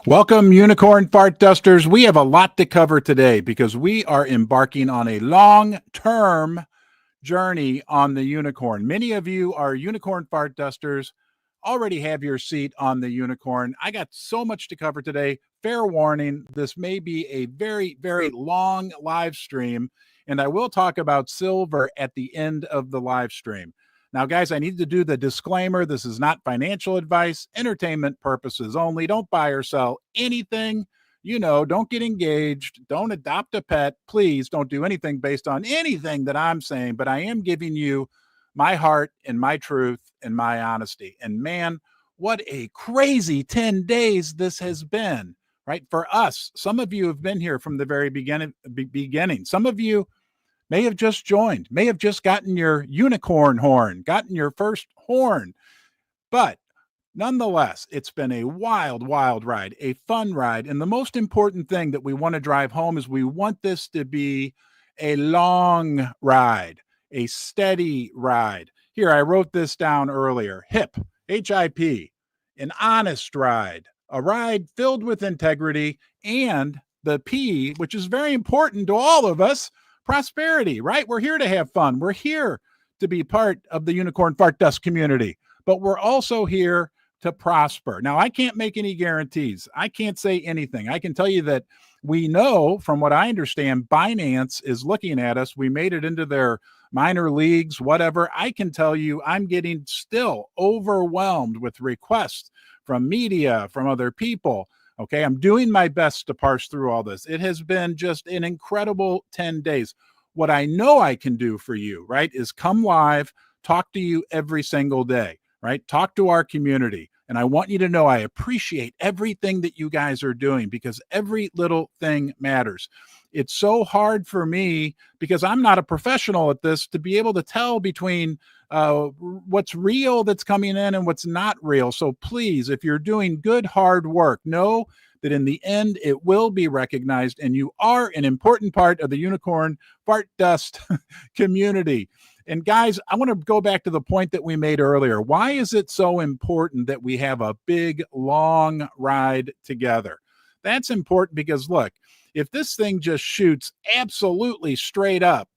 Welcome, Unicorn Fart Dusters. We have a lot to cover today because we are embarking on a long-term journey on the unicorn. Many of you are Unicorn Fart Dusters, already have your seat on the unicorn. I got so much to cover today. Fair warning, this may be a very, very long live stream, and I will talk about silver at the end of the live stream. Now, guys, I need to do the disclaimer. This is not financial advice, entertainment purposes only. Don't buy or sell anything. You know, don't get engaged. Don't adopt a pet. Please don't do anything based on anything that I'm saying, but I am giving you my heart and my truth and my honesty. And man, what a crazy 10 days this has been, right? For us, some of you have been here from the very beginning. Some of you may have just joined, may have just gotten your unicorn horn, gotten your first horn. But nonetheless, it's been a wild, wild ride, a fun ride. And the most important thing that we want to drive home is we want this to be a long ride, a steady ride. Here, I wrote this down earlier. HIP, H-I-P, an honest ride, a ride filled with integrity, and the P, which is very important to all of us, prosperity, right? We're here to have fun. We're here to be part of the Unicorn Fart Dust community, but we're also here to prosper. Now, I can't make any guarantees. I can't say anything. I can tell you that we know, from what I understand, Binance is looking at us. We made it into their minor leagues, whatever. I can tell you I'm getting still overwhelmed with requests from media, from other people. Okay, I'm doing my best to parse through all this. It has been just an incredible 10 days. What I know I can do for you, right, is come live, talk to you every single day, right? Talk to our community. And I want you to know I appreciate everything that you guys are doing because every little thing matters. It's so hard for me because I'm not a professional at this to be able to tell between what's real that's coming in and what's not real. So please, if you're doing good, hard work, know that in the end, it will be recognized and you are an important part of the Unicorn Fart Dust community. And guys, I want to go back to the point that we made earlier. Why is it so important that we have a big, long ride together? That's important because look, if this thing just shoots absolutely straight up,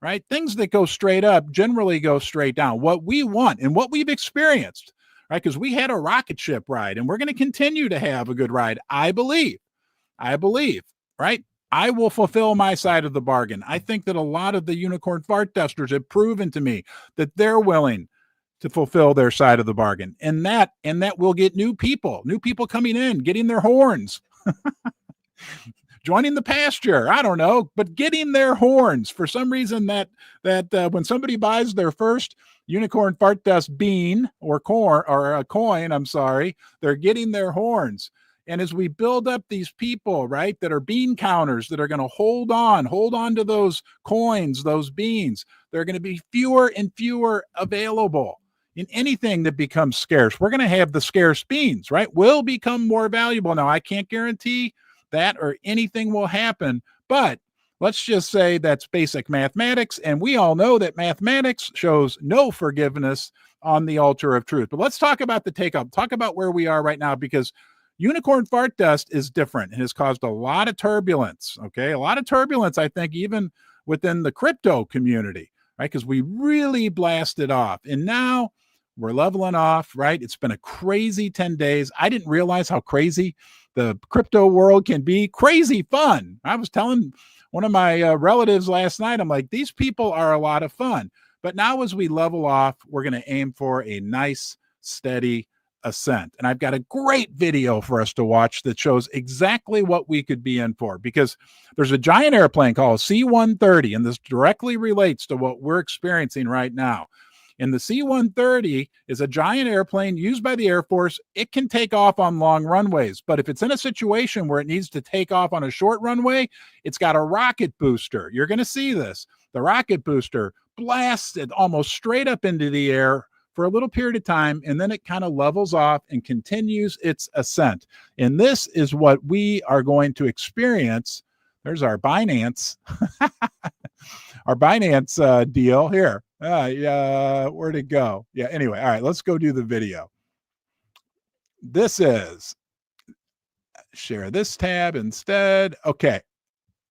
right? Things that go straight up generally go straight down. What we want and what we've experienced, right? Because we had a rocket ship ride and we're going to continue to have a good ride. I believe, right? I will fulfill my side of the bargain. I think that a lot of the Unicorn Fart Dusters have proven to me that they're willing to fulfill their side of the bargain. And that will get new people coming in, getting their horns. Joining the pasture, I don't know, but getting their horns. For some reason that when somebody buys their first Unicorn Fart Dust bean or corn or a coin, they're getting their horns. And as we build up these people, right, that are bean counters that are going to hold on to those coins, those beans, there are going to be fewer and fewer available. In anything that becomes scarce, we're going to have the scarce beans, right, will become more valuable. Now, I can't guarantee that or anything will happen, but let's just say that's basic mathematics. And we all know that mathematics shows no forgiveness on the altar of truth. But let's talk about the takeoff, talk about where we are right now, because Unicorn Fart Dust is different and has caused a lot of turbulence. Okay. A lot of turbulence, I think, even within the crypto community, right? Because we really blasted off and now we're leveling off, right? It's been a crazy 10 days. I didn't realize how crazy the crypto world can be. Crazy fun. I was telling one of my relatives last night, I'm like, these people are a lot of fun. But now as we level off, we're going to aim for a nice, steady ascent. And I've got a great video for us to watch that shows exactly what we could be in for, because there's a giant airplane called C-130, and this directly relates to what we're experiencing right now. And the C-130 is a giant airplane used by the Air Force. It can take off on long runways, but if it's in a situation where it needs to take off on a short runway, it's got a rocket booster. You're going to see this. The rocket booster blasts it almost straight up into the air for a little period of time, and then it kind of levels off and continues its ascent. And this is what we are going to experience. There's our Binance, our Binance deal here. Where'd it go? Yeah, anyway, all right, let's go do the video. This is share this tab instead. Okay.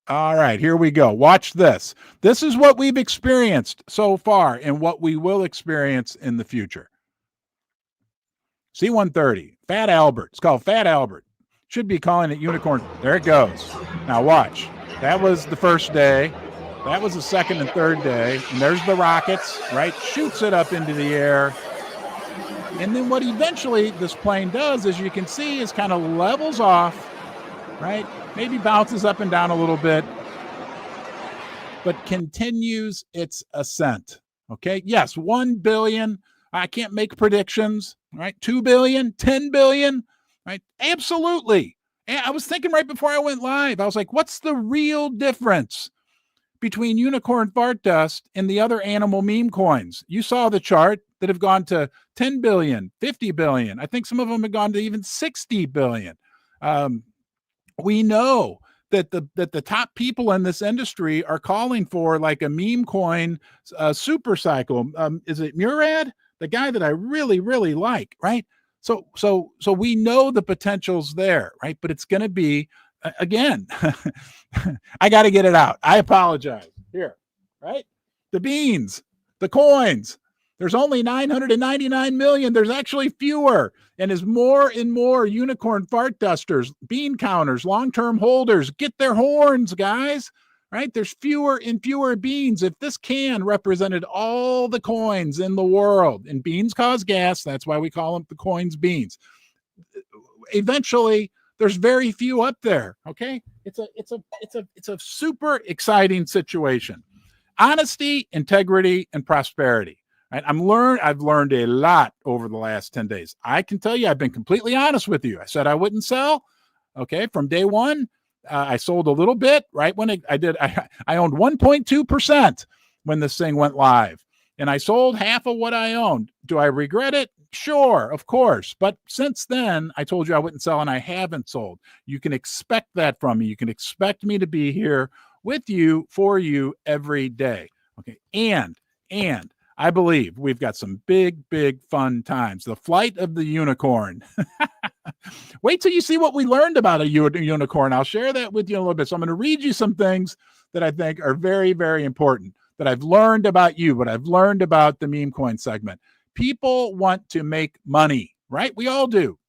All right, here we go. Watch this. This is what we've experienced so far and what we will experience in the future. C130, Fat Albert. It's called Fat Albert. Should be calling it Unicorn. There it goes. Now watch. That was the first day. That was the second and third day. And there's the rockets, right? Shoots it up into the air. And then what eventually this plane does, as you can see, is kind of levels off, right? Maybe bounces up and down a little bit, but continues its ascent. Okay. Yes. 1 billion. I can't make predictions, right? 2 billion, 10 billion, right? Absolutely. And I was thinking right before I went live, I was like, what's the real difference between Unicorn Fart Dust and the other animal meme coins? You saw the chart that have gone to 10 billion, 50 billion. I think some of them have gone to even 60 billion. We know that the top people in this industry are calling for like a meme coin super cycle. Is it Murad, the guy that I really, really like, right? So we know the potential's there, right? But it's going to be, again, I got to get it out. I apologize. Here, right? The beans, the coins. There's only 999 million. There's actually fewer. And as more and more unicorn fart dusters, bean counters, long-term holders get their horns, guys, right? There's fewer and fewer beans. If this can represented all the coins in the world, and beans cause gas, that's why we call them the coins beans. Eventually, there's very few up there. Okay. It's a super exciting situation. Honesty, integrity, and prosperity. Right? I've learned a lot over the last 10 days. I can tell you, I've been completely honest with you. I said I wouldn't sell. Okay. From day one, I sold a little bit, right? When I owned 1.2% when this thing went live, and I sold half of what I owned. Do I regret it? Sure, of course. But since then, I told you I wouldn't sell, and I haven't sold. You can expect that from me. You can expect me to be here with you, for you, every day. Okay. And I believe we've got some big, big fun times. The flight of the unicorn. Wait till you see what we learned about a unicorn. I'll share that with you in a little bit. So I'm going to read you some things that I think are very, very important that I've learned about you, what I've learned about the meme coin segment. People want to make money, right? We all do.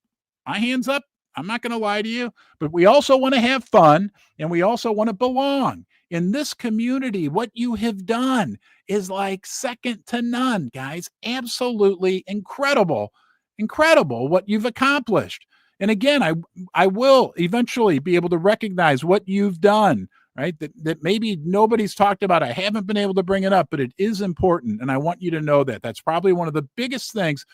My hands up. I'm not going to lie to you, but we also want to have fun, and we also want to belong. In this community, what you have done is like second to none, guys. Absolutely incredible what you've accomplished. And again, I will eventually be able to recognize what you've done, right? That maybe nobody's talked about. I haven't been able to bring it up, but it is important. And I want you to know that. That's probably one of the biggest things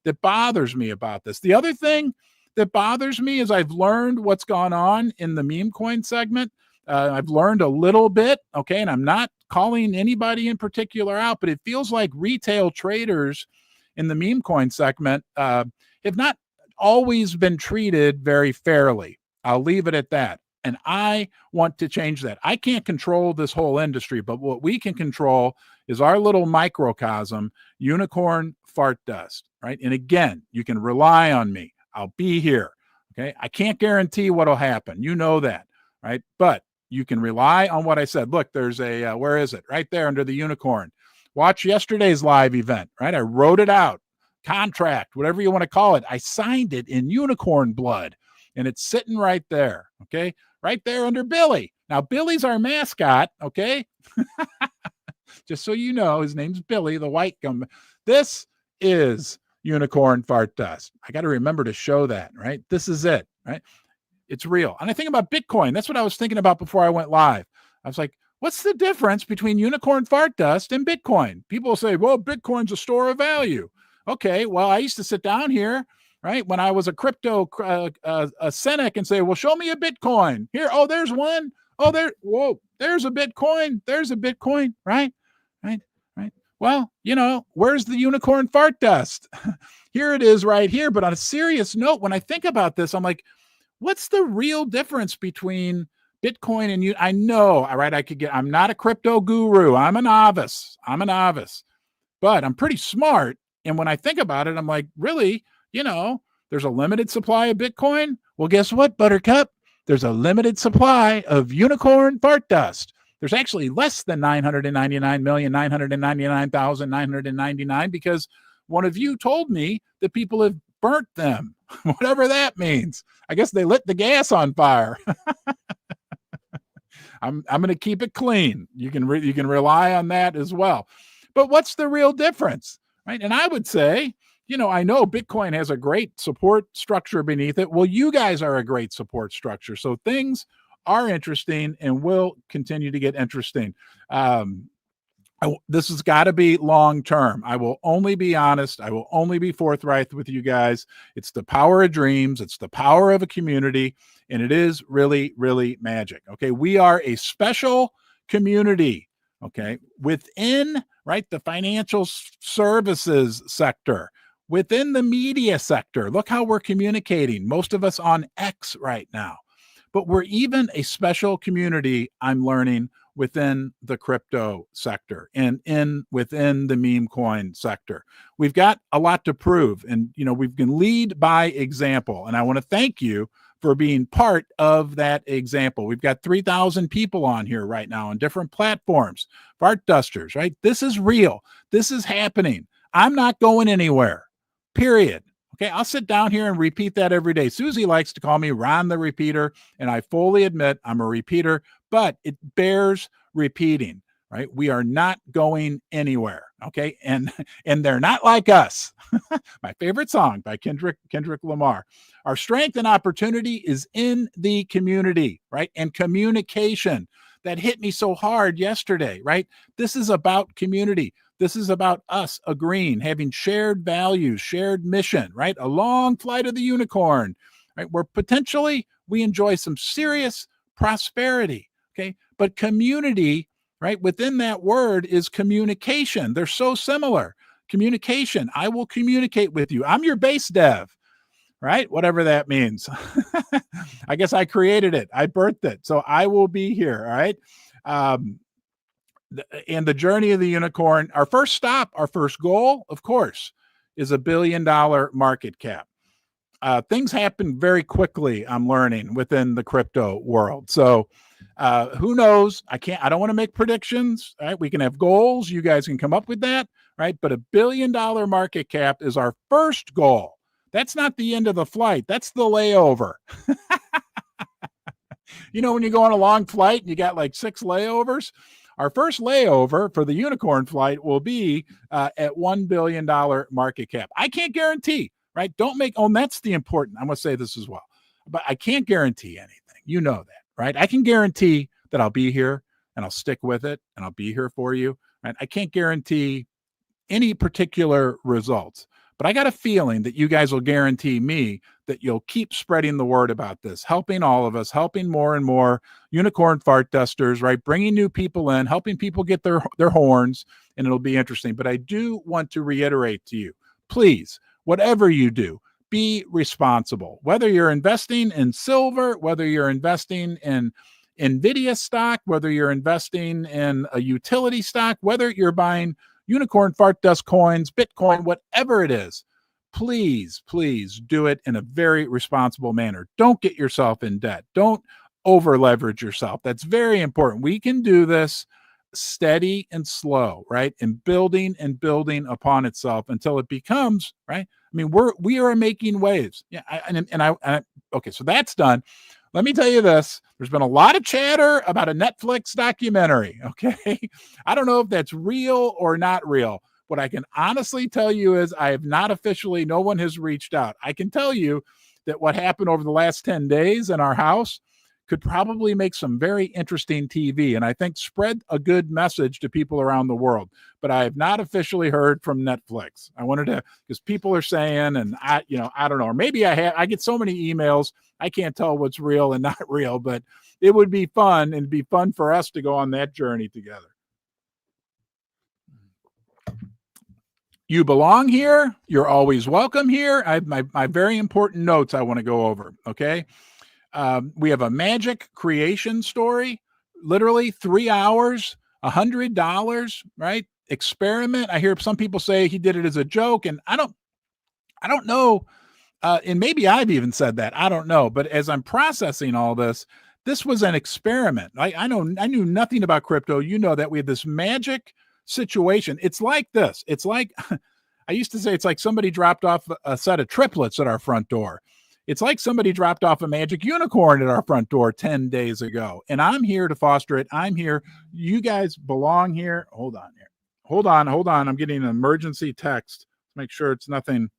that bothers me about this. The other thing that bothers me is I've learned what's gone on in the meme coin segment. I've learned a little bit, okay, and I'm not calling anybody in particular out, but it feels like retail traders in the meme coin segment have not always been treated very fairly. I'll leave it at that. And I want to change that. I can't control this whole industry, but what we can control is our little microcosm, Unicorn Fart Dust, right? And again, you can rely on me. I'll be here, okay? I can't guarantee what'll happen. You know that, right? But you can rely on what I said. Look, there's a, where is it? Right there under the unicorn. Watch yesterday's live event, right? I wrote it out, contract, whatever you want to call it. I signed it in unicorn blood, and it's sitting right there, okay? Right there under Billy. Now, Billy's our mascot, okay? Just so you know, his name's Billy, the white gum. This is Unicorn Fart Dust. I got to remember to show that, right? This is it, right? It's real. And I think about Bitcoin. That's what I was thinking about before I went live. I was like, what's the difference between Unicorn Fart Dust and Bitcoin? People say, well, Bitcoin's a store of value. Okay, well, I used to sit down here, right, when I was a crypto a cynic and say, well, show me a Bitcoin. Here, oh, there's one. Oh, there's a Bitcoin. There's a Bitcoin, right? Well, you know, where's the Unicorn Fart Dust? Here it is right here. But on a serious note, when I think about this, I'm like, what's the real difference between Bitcoin and you? I know, all right, I'm not a crypto guru. I'm a novice, but I'm pretty smart. And when I think about it, I'm like, really, you know, there's a limited supply of Bitcoin. Well, guess what, Buttercup? there's a limited supply of unicorn fart dust. There's actually less than 999,999,999 because one of you told me that people have burnt them, whatever that means. I guess they lit the gas on fire. I'm going to keep it clean. You can rely on that as well. But what's the real difference, right? And I would say, I know Bitcoin has a great support structure beneath it. Well, you guys are a great support structure. So things are interesting and will continue to get interesting. This has got to be long term. I will only be honest. I will only be forthright with you guys. It's the power of dreams. It's the power of a community. And it is really, really magic. Okay. We are a special community. Okay. Within, right, the financial services sector, within the media sector. Look how we're communicating. Most of us on X right now. But we're even a special community, I'm learning, within the crypto sector and within the meme coin sector. We've got a lot to prove, and we can lead by example. And I want to thank you for being part of that example. We've got 3,000 people on here right now on different platforms, fart dusters, right? This is real. This is happening. I'm not going anywhere, period. Okay, I'll sit down here and repeat that every day. Susie likes to call me Ron the Repeater, and I fully admit I'm a repeater, but it bears repeating, right? We are not going anywhere, okay? And they're not like us. My favorite song by Kendrick Lamar. Our strength and opportunity is in the community, right? And communication. That hit me so hard yesterday, right? This is about community. This is about us agreeing, having shared values, shared mission, right? A long flight of the unicorn, right? Where potentially we enjoy some serious prosperity, okay? But community, right? Within that word is communication. They're so similar. Communication. I will communicate with you. I'm your base dev, right? Whatever that means. I guess I created it. I birthed it. So I will be here, all right? And the journey of the unicorn, our first stop, our first goal, of course, is $1 billion market cap. Things happen very quickly, I'm learning, within the crypto world. So who knows? I don't want to make predictions, right? We can have goals. You guys can come up with that, right? But $1 billion market cap is our first goal. That's not the end of the flight. That's the layover. When you go on a long flight and you got like 6 layovers, our first layover for the unicorn flight will be at $1 billion market cap. I can't guarantee, right? That's the important. I'm going to say this as well, but I can't guarantee anything. You know that, right? I can guarantee that I'll be here and I'll stick with it and I'll be here for you, right? I can't guarantee any particular results, but I got a feeling that you guys will guarantee me that you'll keep spreading the word about this, helping all of us, helping more and more unicorn fart dusters, right? Bringing new people in, helping people get their horns, and it'll be interesting. But I do want to reiterate to you, please, whatever you do, be responsible. Whether you're investing in silver, whether you're investing in NVIDIA stock, whether you're investing in a utility stock, whether you're buying unicorn fart dust coins, Bitcoin, whatever it is, please do it in a very responsible manner. Don't get yourself in debt. Don't over leverage yourself. That's very important. We can do this steady and slow, right? And building upon itself until it becomes, right? I mean, we are making waves. Yeah. Okay. So that's done. Let me tell you this. There's been a lot of chatter about a Netflix documentary. Okay. I don't know if that's real or not real. What I can honestly tell you is I have not officially, no one has reached out. I can tell you that what happened over the last 10 days in our house could probably make some very interesting TV, and I think spread a good message to people around the world. But I have not officially heard from Netflix. I wanted to, because people are saying, and I don't know, or maybe I get so many emails, I can't tell what's real and not real, but it would be fun, and it'd be fun for us to go on that journey together. You belong here. You're always welcome here. I have my very important notes I want to go over. Okay. We have a magic creation story, literally 3 hours, $100, right? Experiment. I hear some people say he did it as a joke, and I don't know and maybe I've even said that, I don't know. But as I'm processing all this, this was an experiment. I knew nothing about crypto. You know that we had this magic situation. It's like this. It's like, I used to say, it's like somebody dropped off a set of triplets at our front door. It's like somebody dropped off a magic unicorn at our front door 10 days ago. And I'm here to foster it. I'm here. You guys belong here. Hold on here. Hold on. I'm getting an emergency text. Make sure it's nothing.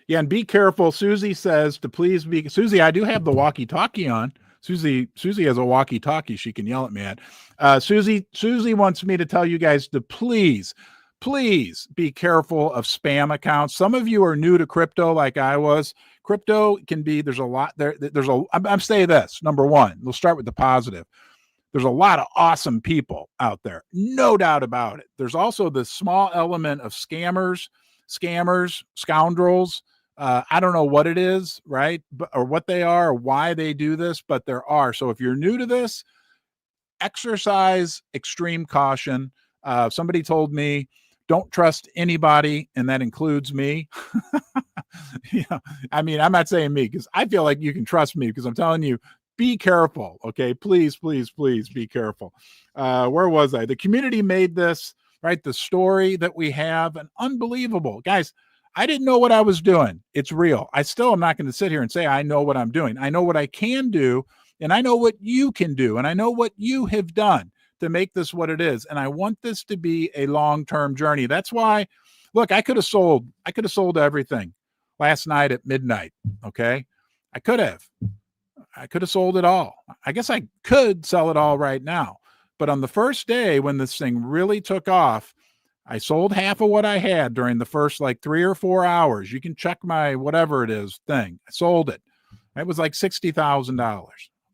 Yeah, and be careful. Susie says to please be. Susie, I do have the walkie-talkie on. Susie has a walkie-talkie she can yell at me at. Susie wants me to tell you guys to please be careful of spam accounts. Some of you are new to crypto like I was. Crypto can be, there's a lot there. I'm saying this. Number one, we'll start with the positive. There's a lot of awesome people out there. No doubt about it. There's also this small element of scammers, scoundrels. I don't know what it is, right? Or what they are, or why they do this, but there are. So if you're new to this, exercise extreme caution. Somebody told me, don't trust anybody, and that includes me. Yeah, I mean, I'm not saying me, because I feel like you can trust me, because I'm telling you, be careful. Okay, please be careful. Where was I? The community made this, right? The story that we have, an unbelievable, guys. I didn't know what I was doing. It's real. I still am not going to sit here and say I know what I'm doing. I know what I can do, and I know what you can do, and I know what you have done to make this what it is. And I want this to be a long-term journey. That's why, look, I could have sold everything last night at midnight. Okay. I could have sold it all. I guess I could sell it all right now. But on the first day, when this thing really took off, I sold half of what I had during the first like 3 or 4 hours. You can check my whatever it is thing. I sold it. It was like $60,000.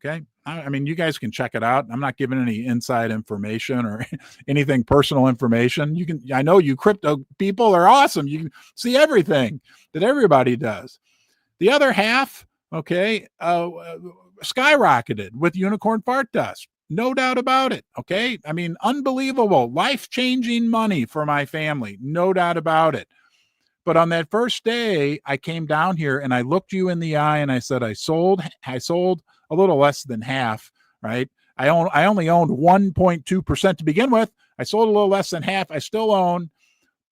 Okay. I mean, you guys can check it out. I'm not giving any inside information or anything personal information. I know you crypto people are awesome. You can see everything that everybody does. The other half, okay, skyrocketed with unicorn fart dust. No doubt about it. Okay. I mean, unbelievable, life-changing money for my family. No doubt about it. But on that first day, I came down here and I looked you in the eye and I said, I sold a little less than half, right? I only owned 1.2% to begin with. I sold a little less than half. I still own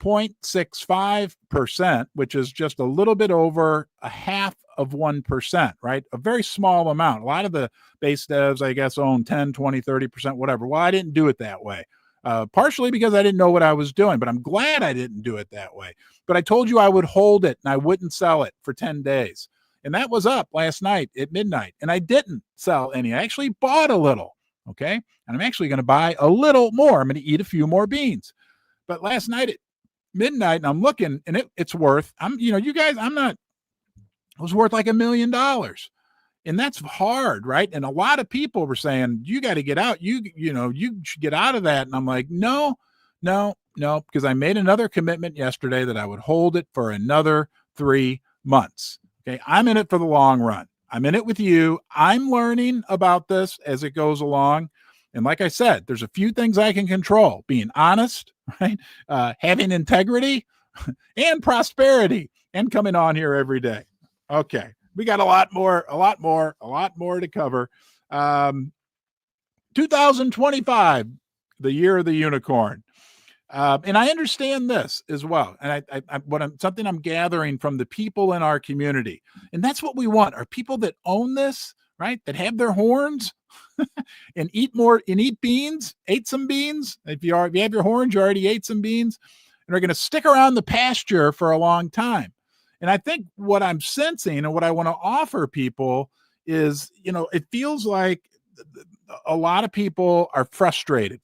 0.65%, which is just a little bit over a half of 1%, right? A very small amount. A lot of the base devs, I guess, own 10, 20, 30%, whatever. Well, I didn't do it that way. Partially because I didn't know what I was doing, but I'm glad I didn't do it that way. But I told you I would hold it and I wouldn't sell it for 10 days. And that was up last night at midnight. And I didn't sell any. I actually bought a little. Okay. And I'm actually going to buy a little more. I'm going to eat a few more beans. But last night at midnight, and I'm looking, and it's worth, it was worth like $1 million. And that's hard, right? And a lot of people were saying, you got to get out. You should get out of that. And I'm like, no, because I made another commitment yesterday that I would hold it for another 3 months. Okay. I'm in it for the long run. I'm in it with you. I'm learning about this as it goes along. And like I said, there's a few things I can control: being honest, right? Having integrity and prosperity, and coming on here every day. Okay. We got a lot more to cover. 2025, the year of the unicorn. And I understand this as well. And something I'm gathering from the people in our community. And that's what we want, are people that own this, right? That have their horns and eat beans, ate some beans. If you have your horns, you already ate some beans, and are going to stick around the pasture for a long time. And I think what I'm sensing and what I want to offer people is, it feels like a lot of people are frustrated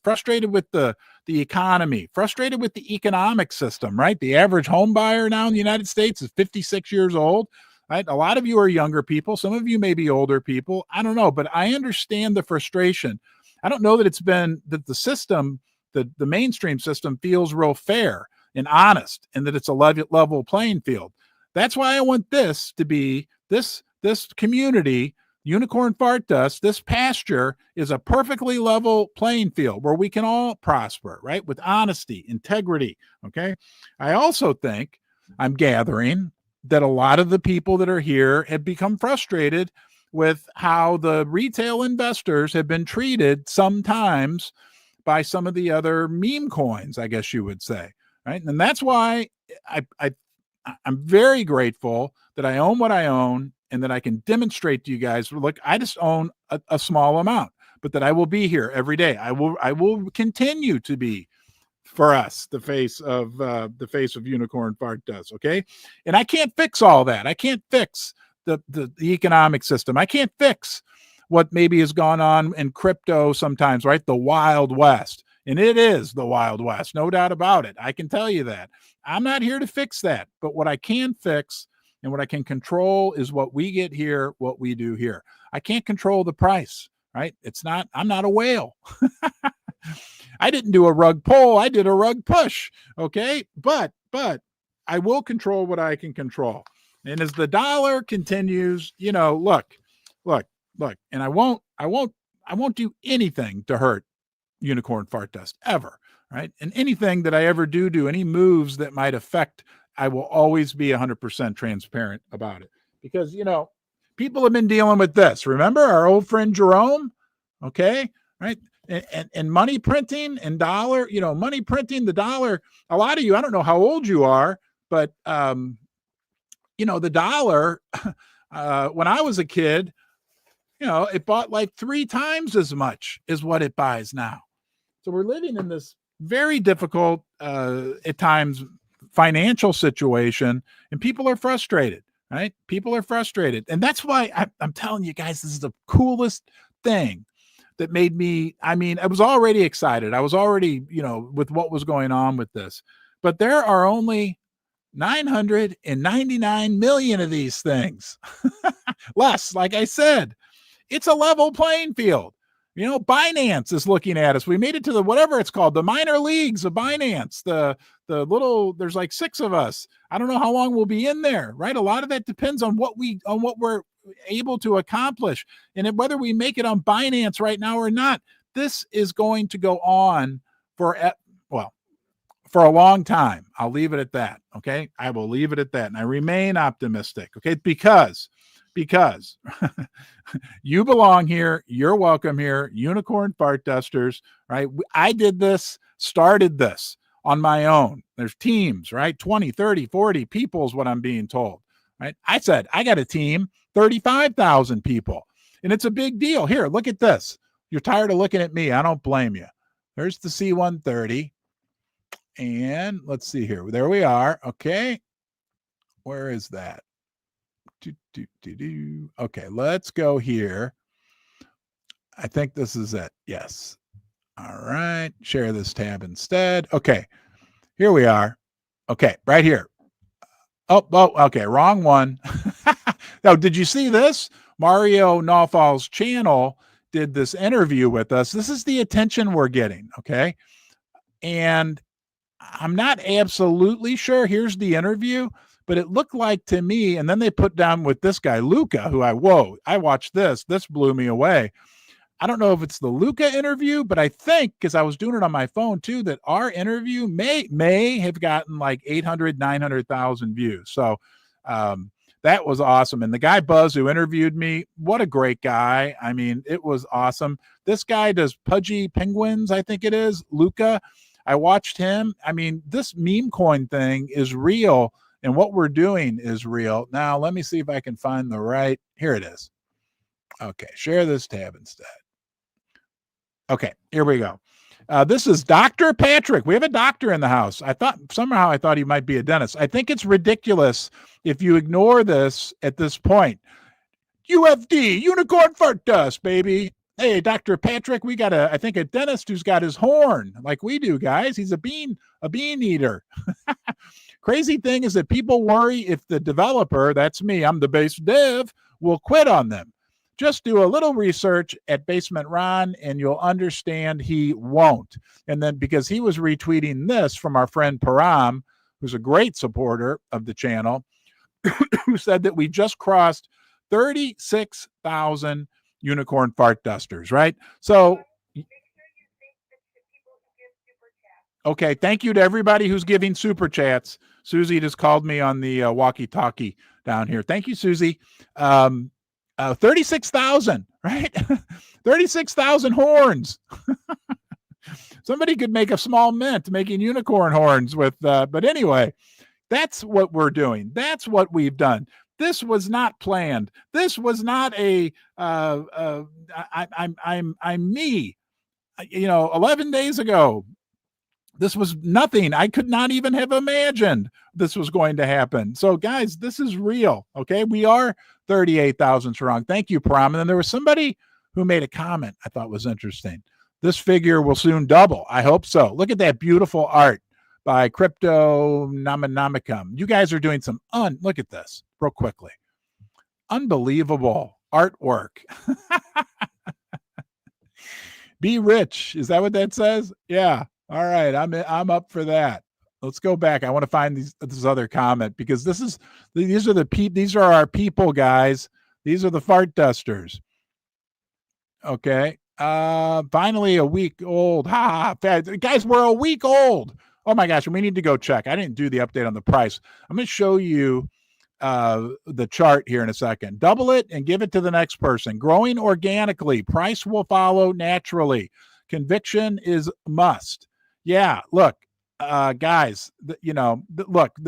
with the economy, frustrated with the economic system, right? The average home buyer now in the United States is 56 years old, right? A lot of you are younger people. Some of you may be older people. I don't know, but I understand the frustration. I don't know that it's been that the system, the mainstream system, feels real fair and honest, and that it's a level playing field. That's why I want this to be this community, Unicorn Fart Dust, this pasture is a perfectly level playing field where we can all prosper, right? With honesty, integrity. Okay. I also think I'm gathering that a lot of the people that are here have become frustrated with how the retail investors have been treated sometimes by some of the other meme coins, I guess you would say, right? And that's why I'm very grateful that I own what I own and that I can demonstrate to you guys, look, I just own a small amount, but that I will be here every day. I will continue to be, for us, the face of Unicorn Fart Dust. Okay. And I can't fix all that. I can't fix the economic system. I can't fix what maybe has gone on in crypto sometimes, right? The Wild West. And it is the Wild West, no doubt about it. I can tell you that. I'm not here to fix that. But what I can fix and what I can control is what we get here, what we do here. I can't control the price, right? I'm not a whale. I didn't do a rug pull. I did a rug push. Okay. But I will control what I can control. And as the dollar continues, look, and I won't do anything to hurt Unicorn Fart Dust ever. Right. And anything that I ever do any moves that might affect, I will always be 100% transparent about it, because, people have been dealing with this. Remember our old friend Jerome? Okay. Right. And money printing and dollar, money printing, the dollar. A lot of you, I don't know how old you are, but, the dollar, when I was a kid, it bought like 3 times as much as what it buys now. So we're living in this very difficult, at times, financial situation, and people are frustrated, right? People are frustrated. And that's why I'm telling you guys, this is the coolest thing that made me, I was already excited. I was already, with what was going on with this, but there are only 999 million of these things. Less, like I said, it's a level playing field. Binance is looking at us. We made it to the, whatever it's called, the minor leagues of Binance, the little, there's like 6 of us. I don't know how long we'll be in there, right? A lot of that depends on what we're able to accomplish and whether we make it on Binance right now or not. This is going to go on for a long time. I'll leave it at that. Okay. I will leave it at that. And I remain optimistic. Okay. Because you belong here. You're welcome here. Unicorn Fart Dusters, right? I started this on my own. There's teams, right? 20, 30, 40 people is what I'm being told, right? I said, I got a team, 35,000 people, and it's a big deal. Here, look at this. You're tired of looking at me. I don't blame you. There's the C130. And let's see here. There we are. Okay. Where is that? Okay, let's go here. I think this is it. Yes. All right. Share this tab instead. Okay. Here we are. Okay, right here. Oh, okay. Wrong one. Now, did you see this? Mario Nawfal's channel did this interview with us. This is the attention we're getting. Okay. And I'm not absolutely sure. Here's the interview, but it looked like to me, and then they put down with this guy, Luca, who I watched this. This blew me away. I don't know if it's the Luca interview, but I think, because I was doing it on my phone too, that our interview may have gotten like 800, 900,000 views. So that was awesome. And the guy Buzz who interviewed me, what a great guy. It was awesome. This guy does Pudgy Penguins, I think it is, Luca. I watched him. This meme coin thing is real, and what we're doing is real. Now, let me see if I can find the right. Here it is. Okay, share this tab instead. Okay, here we go. This is Dr. Patrick. We have a doctor in the house. I thought he might be a dentist. I think it's ridiculous if you ignore this at this point. UFD, Unicorn Fart Dust, baby. Hey, Dr. Patrick, we got a dentist who's got his horn like we do, guys. He's a bean eater. Crazy thing is that people worry if the developer, that's me, I'm the base dev, will quit on them. Just do a little research at Basement Ron and you'll understand he won't. And then because he was retweeting this from our friend Param, who's a great supporter of the channel, who said that we just crossed 36,000 Unicorn Fart Dusters, right? So Okay. Thank you to everybody who's giving super chats. Susie just called me on the walkie-talkie down here. Thank you, Susie. 36,000, right? 36,000 horns. Somebody could make a small mint making unicorn horns with, but anyway, that's what we're doing. That's what we've done. This was not planned. This was not a, I'm me, 11 days ago. This was nothing. I could not even have imagined this was going to happen. So, guys, this is real. Okay. We are 38,000 strong. Thank you, Prom. And then there was somebody who made a comment I thought was interesting. This figure will soon double. I hope so. Look at that beautiful art by Cryptonomicum. You guys are doing some look at this real quickly. Unbelievable artwork. Be rich. Is that what that says? Yeah. All right, I'm up for that. Let's go back. I want to find this other comment because these are our people, guys. These are the fart dusters. Okay. Finally a week old. Guys, we're a week old. Oh my gosh, we need to go check. I didn't do the update on the price. I'm going to show you the chart here in a second. Double it and give it to the next person. Growing organically. Price will follow naturally. Conviction is must. Yeah, look, guys,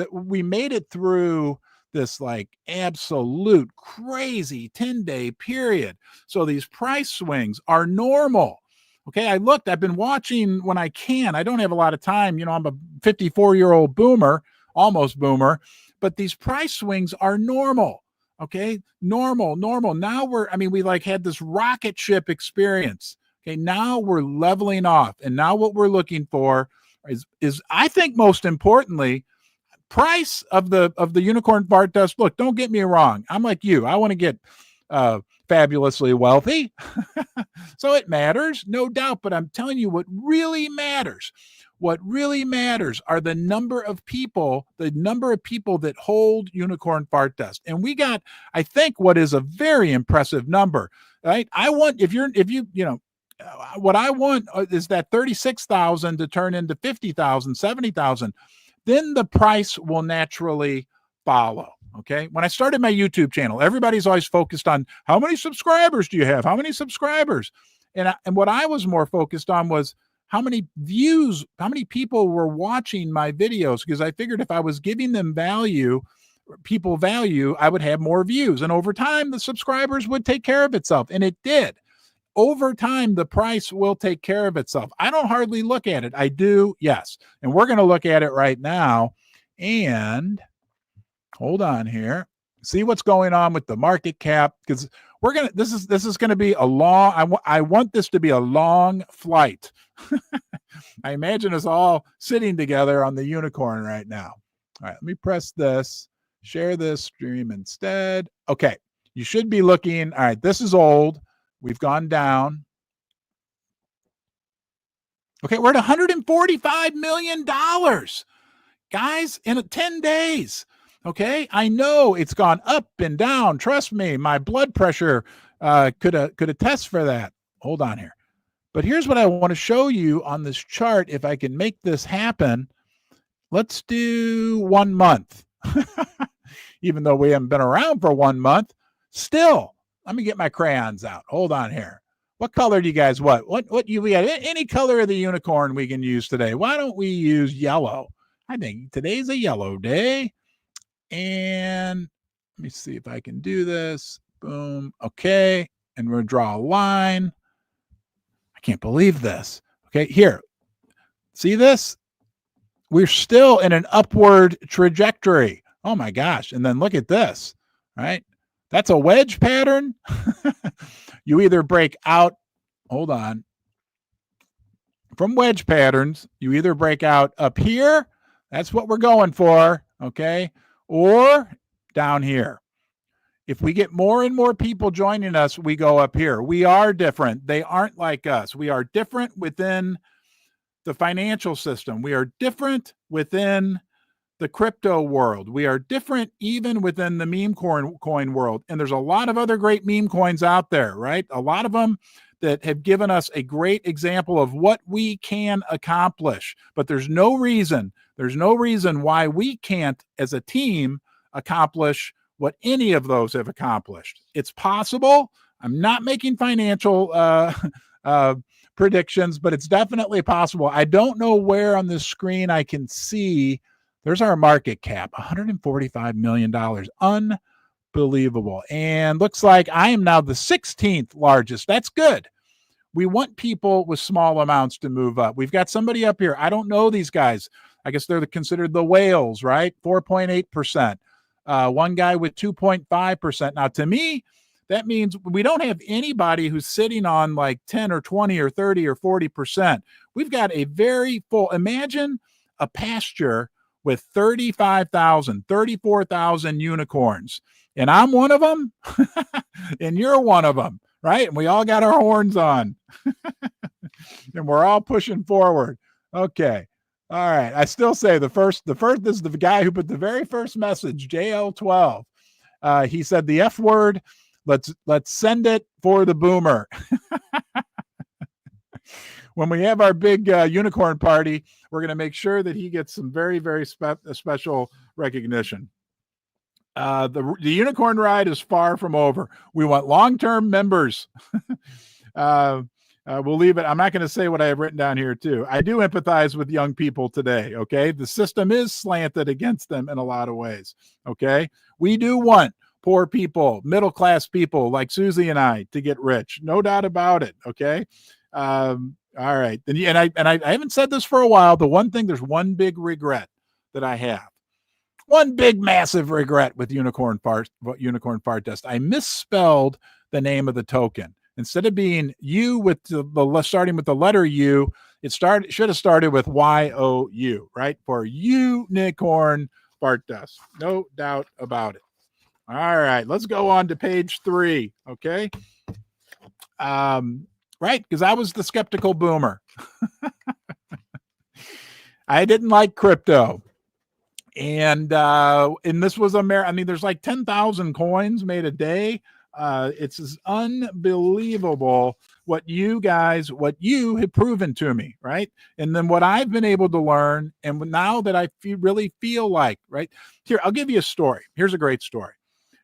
we made it through this like absolute crazy 10-day period. So these price swings are normal. Okay, I've been watching when I can. I don't have a lot of time. I'm a 54-year-old boomer, almost boomer, but these price swings are normal. Okay, normal. Now we like had this rocket ship experience. Okay, now we're leveling off. And now what we're looking for is I think most importantly, price of the unicorn fart dust. Look, don't get me wrong. I'm like you. I want to get fabulously wealthy. So it matters, no doubt. But I'm telling you what really matters. What really matters are the number of people that hold unicorn fart dust. And we got, I think, what is a very impressive number, right? What I want is that 36,000 to turn into 50,000, 70,000. Then the price will naturally follow. Okay. When I started my YouTube channel, everybody's always focused on how many subscribers do you have? How many subscribers? And what I was more focused on was how many views, how many people were watching my videos, because I figured if I was giving them value, I would have more views. And over time, the subscribers would take care of itself. And it did. Over time, the price will take care of itself. I don't hardly look at it. I do, yes. And we're going to look at it right now. And hold on here. See what's going on with the market cap, because this is going to be a long, I want this to be a long flight. I imagine us all sitting together on the unicorn right now. All right, let me press this, share this stream instead. Okay, you should be looking. All right, this is old. We've gone down. Okay, we're at $145 million, guys, in 10 days. Okay, I know it's gone up and down. Trust me, my blood pressure could attest for that. Hold on here. But here's what I want to show you on this chart. If I can make this happen, let's do 1 month. Even though we haven't been around for 1 month, still. Let me get my crayons out. Hold on here. What color do you guys want? What you got? Any color of the unicorn we can use today. Why don't we use yellow? I think today's a yellow day. And let me see if I can do this. Boom. Okay. And we're going to draw a line. I can't believe this. Okay. Here. See this? We're still in an upward trajectory. Oh my gosh. And then look at this, right? That's a wedge pattern. You either break out, hold on, from wedge patterns, you either break out up here, that's what we're going for, okay, or down here. If we get more and more people joining us, we go up here. We are different. They aren't like us. We are different within the financial system. We are different within the crypto world. We are different even within the meme coin world. And there's a lot of other great meme coins out there, right? A lot of them, that have given us a great example of what we can accomplish. But there's no reason why we can't, as a team, accomplish what any of those have accomplished. It's possible. I'm not making financial predictions, but it's definitely possible. I don't know where on this screen I can see. There's our market cap, $145 million. Unbelievable. And looks like I am now the 16th largest. That's good. We want people with small amounts to move up. We've got somebody up here. I don't know these guys. I guess they're considered the whales, right? 4.8%. One guy with 2.5%. Now, to me, that means we don't have anybody who's sitting on like 10 or 20 or 30 or 40%. We've got a very full, imagine a pasture with 35,000, 34,000 unicorns. And I'm one of them, and you're one of them, right? And we all got our horns on, and we're all pushing forward. Okay. All right. I still say the first is the guy who put the very first message, JL12. He said the F word. Let's send it for the boomer. When we have our big unicorn party, we're going to make sure that he gets some very, very special recognition. The unicorn ride is far from over. We want long-term members. We'll leave it. I'm not going to say what I have written down here too. I do empathize with young people today. Okay. The system is slanted against them in a lot of ways. Okay. We do want poor people, middle-class people like Susie and I to get rich. No doubt about it. Okay. All right. And I haven't said this for a while. There's one big regret that I have. One big, massive regret with Unicorn Fart Dust. I misspelled the name of the token. Instead of being U with the starting with the letter U, should have started with YOU, right? For Unicorn Fart Dust. No doubt about it. All right, let's go on to page 3. Okay. Right, because I was the skeptical boomer. I didn't like crypto. And this was there's like 10,000 coins made a day. It's unbelievable what you have proven to me, right? And then what I've been able to learn, and now that I really feel like, right? Here, I'll give you a story. Here's a great story.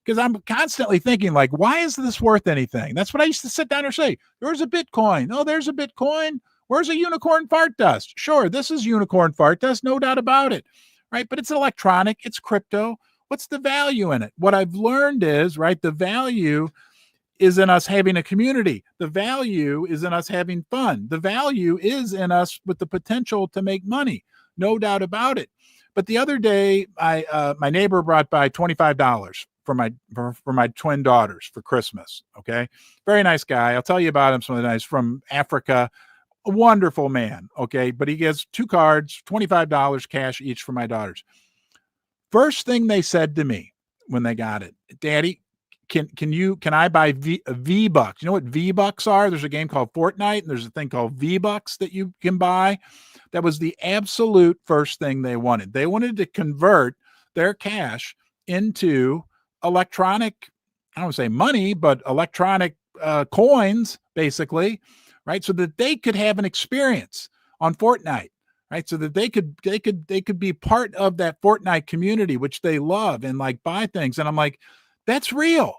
Because I'm constantly thinking, like, why is this worth anything? That's what I used to sit down and say. There's a Bitcoin. Oh, there's a Bitcoin. Where's a unicorn fart dust? Sure, this is unicorn fart dust. No doubt about it. Right? But it's electronic. It's crypto. What's the value in it? What I've learned is, right, the value is in us having a community. The value is in us having fun. The value is in us with the potential to make money. No doubt about it. But the other day, my neighbor brought by $25 for my twin daughters for Christmas. Okay. Very nice guy. I'll tell you about him. Something nice from Africa. A wonderful man. Okay. But he gives 2 cards, $25 cash each for my daughters. First thing they said to me when they got it, Daddy, can I buy V-Bucks? You know what V-Bucks are? There's a game called Fortnite, and there's a thing called V-Bucks that you can buy. That was the absolute first thing they wanted. They wanted to convert their cash into electronic, I don't want to say money, but electronic coins, basically, right? So that they could have an experience on Fortnite, right? So that they could be part of that Fortnite community, which they love, and like buy things. And I'm like, that's real.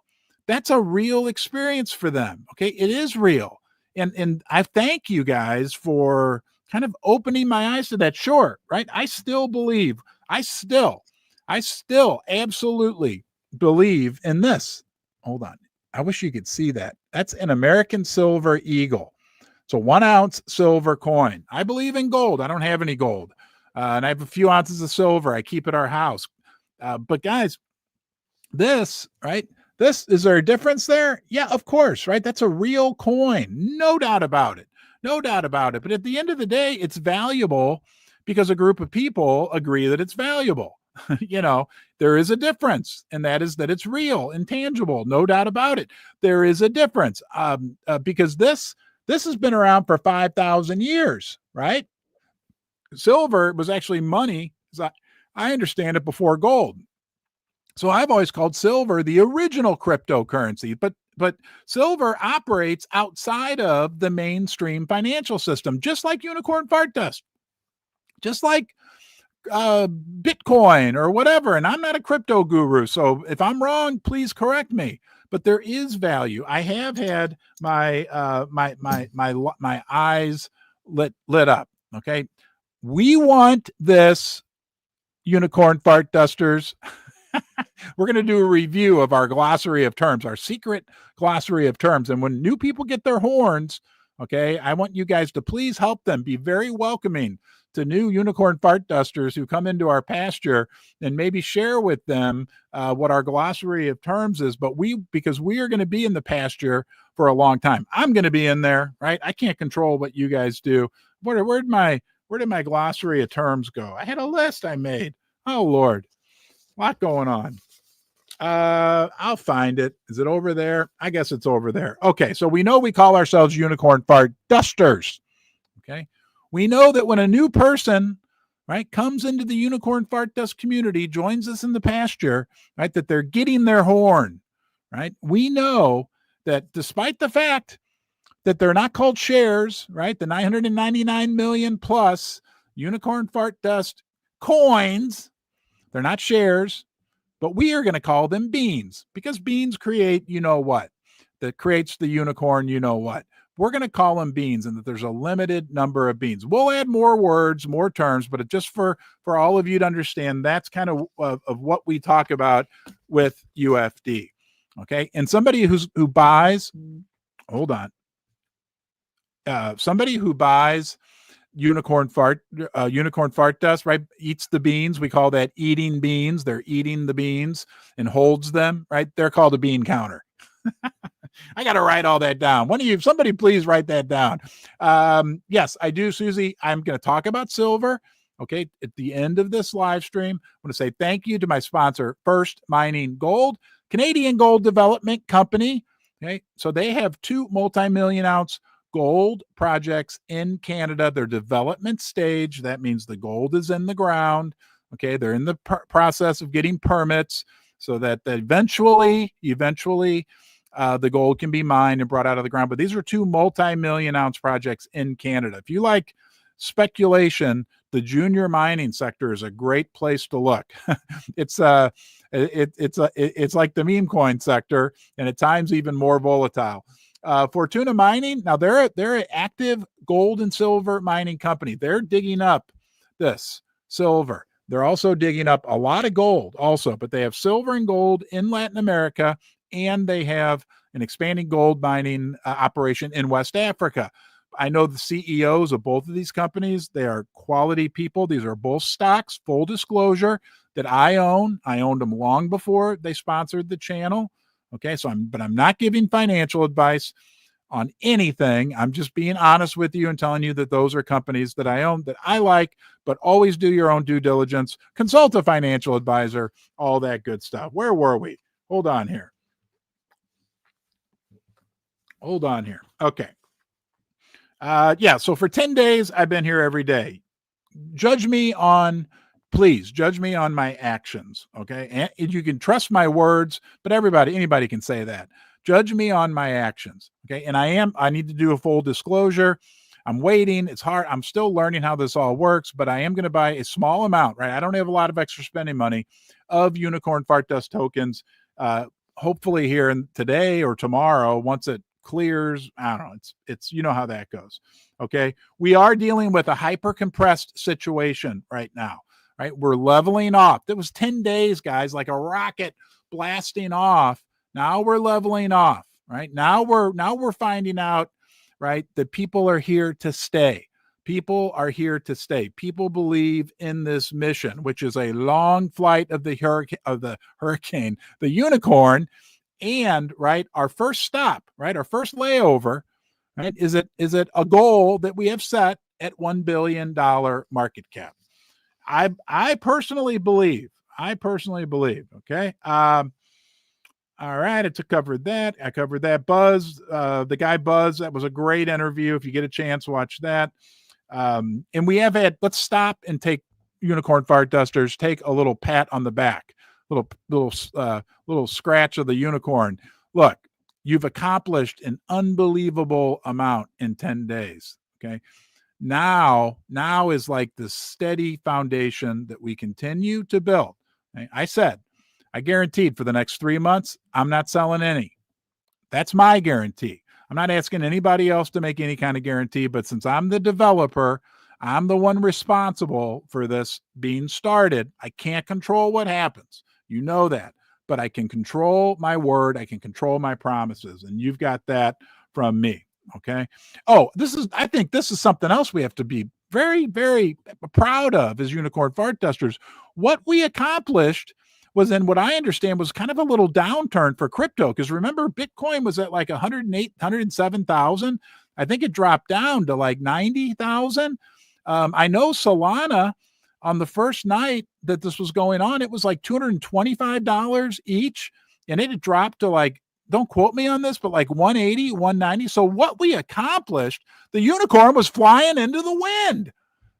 That's a real experience for them. Okay. It is real. And I thank you guys for kind of opening my eyes to that. Sure. Right. I still absolutely believe in this. Hold on. I wish you could see that. That's an American silver eagle. It's a 1 ounce silver coin. I believe in gold. I don't have any gold. And I have a few ounces of silver. I keep at our house. But guys, this, right? Is there a difference there? Yeah, of course, right? That's a real coin. No doubt about it. No doubt about it. But at the end of the day, it's valuable because a group of people agree that it's valuable. There is a difference, and that is that it's real and tangible. No doubt about it. There is a difference because this has been around for 5,000 years, right? Silver was actually money, as I understand it, before gold. So I've always called silver the original cryptocurrency, but But silver operates outside of the mainstream financial system, just like unicorn fart dust, just like Bitcoin or whatever. And I'm not a crypto guru, so if I'm wrong, please correct me. But there is value. I have had my my eyes lit up. Okay, we want this, unicorn fart dusters. We're going to do a review of our glossary of terms, our secret glossary of terms. And when new people get their horns, okay, I want you guys to please help them. Be very welcoming to new unicorn fart dusters who come into our pasture, and maybe share with them what our glossary of terms is. But because we are going to be in the pasture for a long time. I'm going to be in there, right? I can't control what you guys do. Where did my glossary of terms go? I had a list I made. Oh, Lord. A lot going on. I'll find it. Is it over there? I guess it's over there. Okay, so we know we call ourselves unicorn fart dusters. Okay, we know that when a new person, right, comes into the unicorn fart dust community, joins us in the pasture, right, that they're getting their horn, right? We know that despite the fact that they're not called shares, right, the 999 million plus unicorn fart dust coins, they're not shares, but we are going to call them beans, because beans create, you know what, that creates the unicorn, you know what. We're going to call them beans, and that there's a limited number of beans. We'll add more words, more terms, but just for all of you to understand, that's kind of what we talk about with UFD. Okay. And somebody who buys, hold on. Somebody who buys unicorn fart dust, right, eats the beans. We call that eating beans. They're eating the beans and holds them, right? They're called a bean counter. I got to write all that down. Somebody please write that down. Yes, I do, Susie. I'm going to talk about silver. Okay. At the end of this live stream, I want to say thank you to my sponsor, First Mining Gold, Canadian gold development company. Okay. So they have 2 multi-million ounce gold projects in Canada. They're development stage. That means the gold is in the ground. Okay. They're in the process of getting permits so that eventually the gold can be mined and brought out of the ground. But these are 2 multi-million ounce projects in Canada. If you like speculation, the junior mining sector is a great place to look. It's like the meme coin sector, and at times even more volatile. Fortuna Mining, now they're an active gold and silver mining company. They're digging up this silver. They're also digging up a lot of gold also, but they have silver and gold in Latin America, and they have an expanding gold mining operation in West Africa. I know the CEOs of both of these companies. They are quality people. These are both stocks, full disclosure, that I own. I owned them long before they sponsored the channel. Okay, but I'm not giving financial advice on anything. I'm just being honest with you and telling you that those are companies that I own, that I like, but always do your own due diligence. Consult a financial advisor, all that good stuff. Where were we? Hold on here. Okay. Yeah, so for 10 days, I've been here every day. Please judge me on my actions, okay? And you can trust my words, but anybody can say that. Judge me on my actions, okay? And I need to do a full disclosure. I'm waiting. It's hard. I'm still learning how this all works, but I am going to buy a small amount, right? I don't have a lot of extra spending money of unicorn fart dust tokens. Hopefully here today or tomorrow, once it clears. I don't know. It's you know how that goes. Okay. We are dealing with a hyper compressed situation right now. Right. We're leveling off. That was 10 days, guys, like a rocket blasting off. Now we're leveling off. Right. Now we're finding out, right, that people are here to stay. People are here to stay. People believe in this mission, which is a long flight of the hurricane, the unicorn. And right, our first stop, right, our first layover, right, is it a goal that we have set at $1 billion market cap? I personally believe. Okay. All right, I covered that. Buzz, the guy Buzz, that was a great interview. If you get a chance, watch that. And we have had, let's stop and take unicorn fart dusters, take a little pat on the back, little scratch of the unicorn. Look, You've accomplished an unbelievable amount in 10 days. Okay. Now is like the steady foundation that we continue to build. Okay? I said, I guaranteed for the next 3 months, I'm not selling any. That's my guarantee. I'm not asking anybody else to make any kind of guarantee, but since I'm the developer, I'm the one responsible for this being started. I can't control what happens. You know that. But I can control my word. I can control my promises. And you've got that from me. Okay. Oh, I think this is something else we have to be very, very proud of as Unicorn Fart Dusters. What we accomplished was, in what I understand, was kind of a little downturn for crypto. Because remember, Bitcoin was at like 108, 107,000. I think it dropped down to like 90,000. I know Solana, on the first night that this was going on, it was like $225 each. And it had dropped to like, don't quote me on this, but like 180, 190. So what we accomplished, the unicorn was flying into the wind.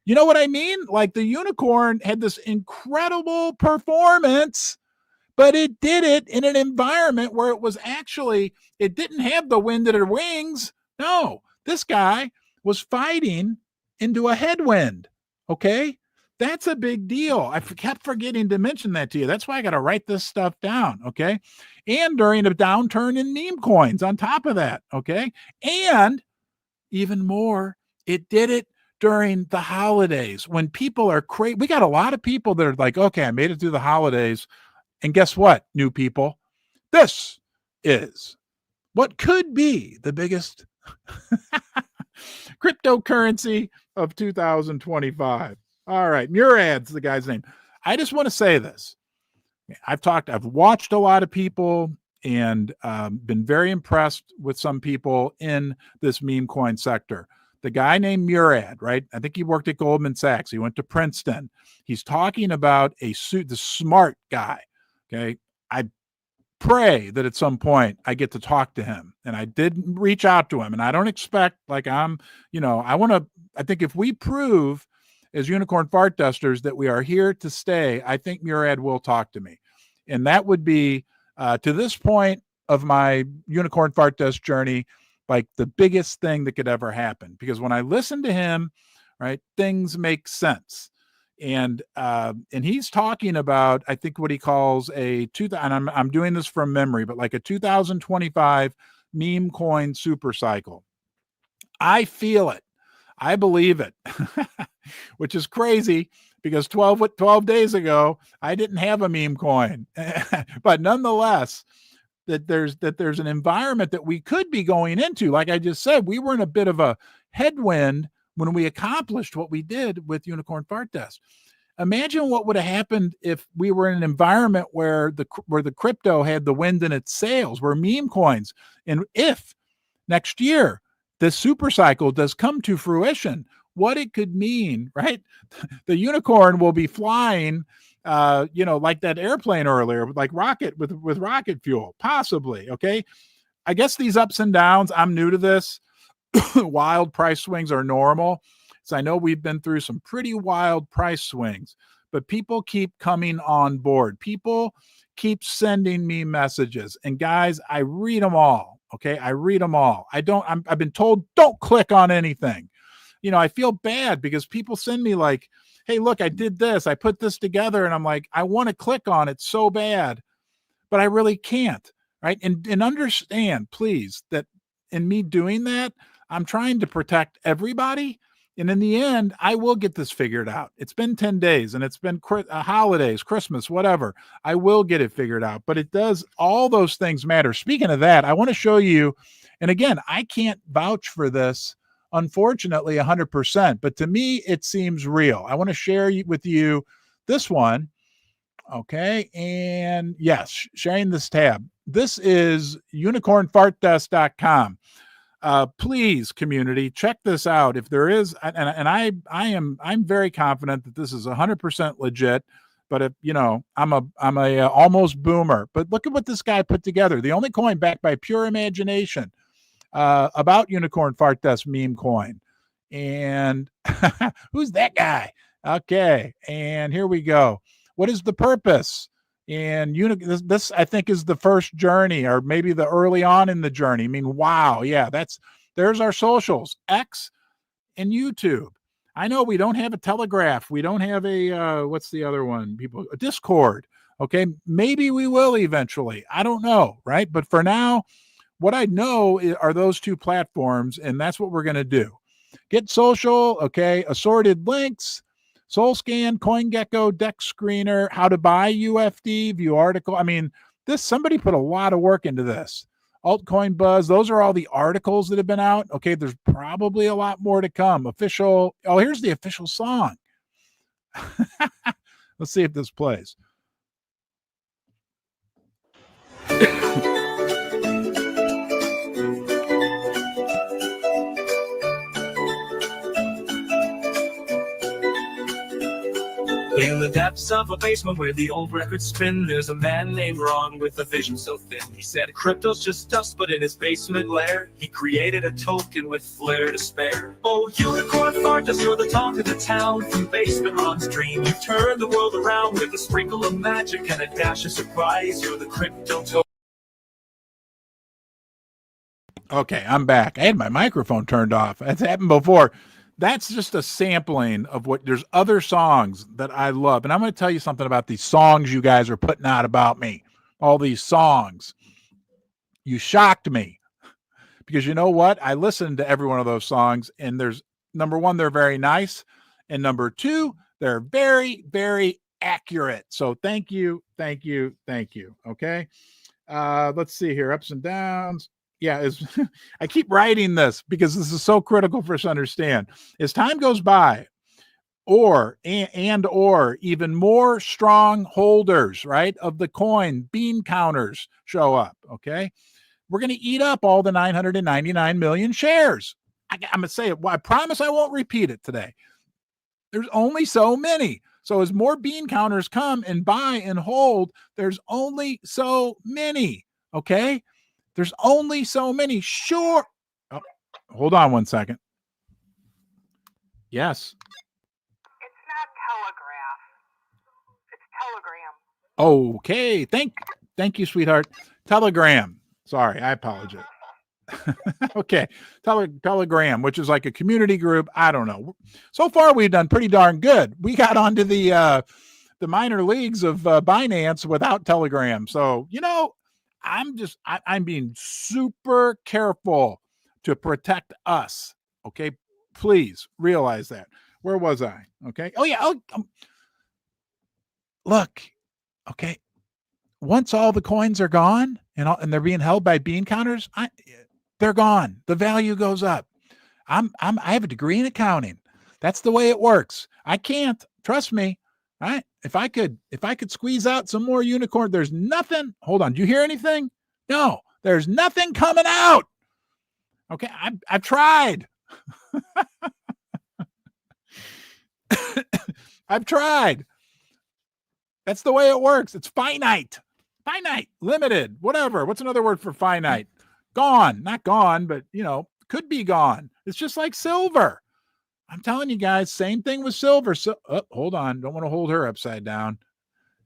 You know what I mean? Like the unicorn had this incredible performance, but it did it in an environment where it was actually, it didn't have the wind at her wings. No, this guy was fighting into a headwind. Okay. That's a big deal. I kept forgetting to mention that to you. That's why I got to write this stuff down. Okay. And during a downturn in meme coins on top of that. Okay. And even more, it did it during the holidays when people are crazy. We got a lot of people that are like, okay, I made it through the holidays. And guess what, new people? This is what could be the biggest cryptocurrency of 2025. All right. Murad's the guy's name. I just want to say this. I've watched a lot of people and been very impressed with some people in this meme coin sector. The guy named Murad, right? I think he worked at Goldman Sachs. He went to Princeton. He's talking about the smart guy. Okay. I pray that at some point I get to talk to him, and I did reach out to him, and I don't expect like I think if we prove as Unicorn Fart Dusters that we are here to stay, I think Murad will talk to me. And that would be, to this point of my Unicorn Fart Dust journey, like the biggest thing that could ever happen. Because when I listen to him, right, things make sense. And he's talking about, I think what he calls and I'm doing this from memory, but like a 2025 meme coin super cycle. I feel it. I believe it, which is crazy because 12 days ago, I didn't have a meme coin. But nonetheless, that there's an environment that we could be going into. Like I just said, we were in a bit of a headwind when we accomplished what we did with Unicorn Fart Dust. Imagine what would have happened if we were in an environment where the crypto had the wind in its sails, where meme coins, and if next year this super cycle does come to fruition, what it could mean, right? The unicorn will be flying, like that airplane earlier, like rocket with rocket fuel, possibly. Okay. I guess these ups and downs, I'm new to this. Wild price swings are normal. So I know we've been through some pretty wild price swings, but people keep coming on board. People keep sending me messages, and guys, I read them all. Okay. I read them all. I've been told don't click on anything. I feel bad because people send me like, hey, look, I did this. I put this together. And I'm like, I want to click on it so bad, but I really can't. Right. And understand, please, that in me doing that, I'm trying to protect everybody. And in the end, I will get this figured out. It's been 10 days and it's been holidays, Christmas, whatever. I will get it figured out, but all those things matter. Speaking of that, I want to show you, and again, I can't vouch for this, unfortunately, 100%, but to me, it seems real. I want to share with you this one. Okay. And yes, sharing this tab. This is unicornfartdust.com. Please, community, check this out. If there is, and I'm very confident that this is 100% legit. But if I'm a almost boomer. But look at what this guy put together. The only coin backed by pure imagination about Unicorn Fart Dust meme coin. And who's that guy? Okay, and here we go. What is the purpose? And this, I think, is the first journey, or maybe the early on in the journey. I mean, wow. Yeah, there's our socials, X and YouTube. I know we don't have a Telegraph. We don't have a, what's the other one? A Discord. Okay. Maybe we will eventually. I don't know. Right. But for now, what I know are those two platforms, and that's what we're going to do. Get social. Okay. Assorted links. SoulScan, CoinGecko, Deck Screener, how to buy UFD, view article. I mean, somebody put a lot of work into this. Altcoin Buzz, those are all the articles that have been out. Okay, there's probably a lot more to come. Here's the official song. Let's see if this plays. In the depths of a basement where the old records spin, there's a man named Ron with a vision so thin. He said crypto's just dust, but in his basement lair, he created a token with flair to spare. Oh, unicorn fart dust, you're the talk of the town. From basement Ron's dream, you've turned the world around with a sprinkle of magic and a dash of surprise. You're the crypto token. Okay, I'm back. I had my microphone turned off. That's happened before. That's just a sampling of there's other songs that I love. And I'm going to tell you something about these songs you guys are putting out about me. All these songs. You shocked me. Because you know what? I listened to every one of those songs, and number one, they're very nice. And number two, they're very, very accurate. So thank you. Okay. Let's see here. Ups and downs. Yeah, I keep writing this because this is so critical for us to understand. As time goes by, or even more strong holders, right, of the coin, bean counters show up, okay? We're going to eat up all the 999 million shares. I'm going to say it. Well, I promise I won't repeat it today. There's only so many. So as more bean counters come and buy and hold, there's only so many, okay? There's only so many. Sure. Oh, hold on one second. Yes. It's not Telegraph. It's Telegram. Okay. Thank you, sweetheart. Telegram. Sorry, I apologize. Okay. Telegram, which is like a community group. I don't know. So far, we've done pretty darn good. We got onto the minor leagues of Binance without Telegram. So, I'm being super careful to protect us. Okay. Please realize that. Where was I? Okay. Oh, yeah. Look. Okay. Once all the coins are gone and they're being held by bean counters, they're gone. The value goes up. I have a degree in accounting. That's the way it works. I can't, trust me. Right? If I could squeeze out some more unicorn, there's nothing. Hold on. Do you hear anything? No, there's nothing coming out. Okay. I've tried. I've tried. That's the way it works. It's finite, limited, whatever. What's another word for finite? Gone, not gone, but could be gone. It's just like silver. I'm telling you guys, same thing with silver. So, hold on. Don't want to hold her upside down.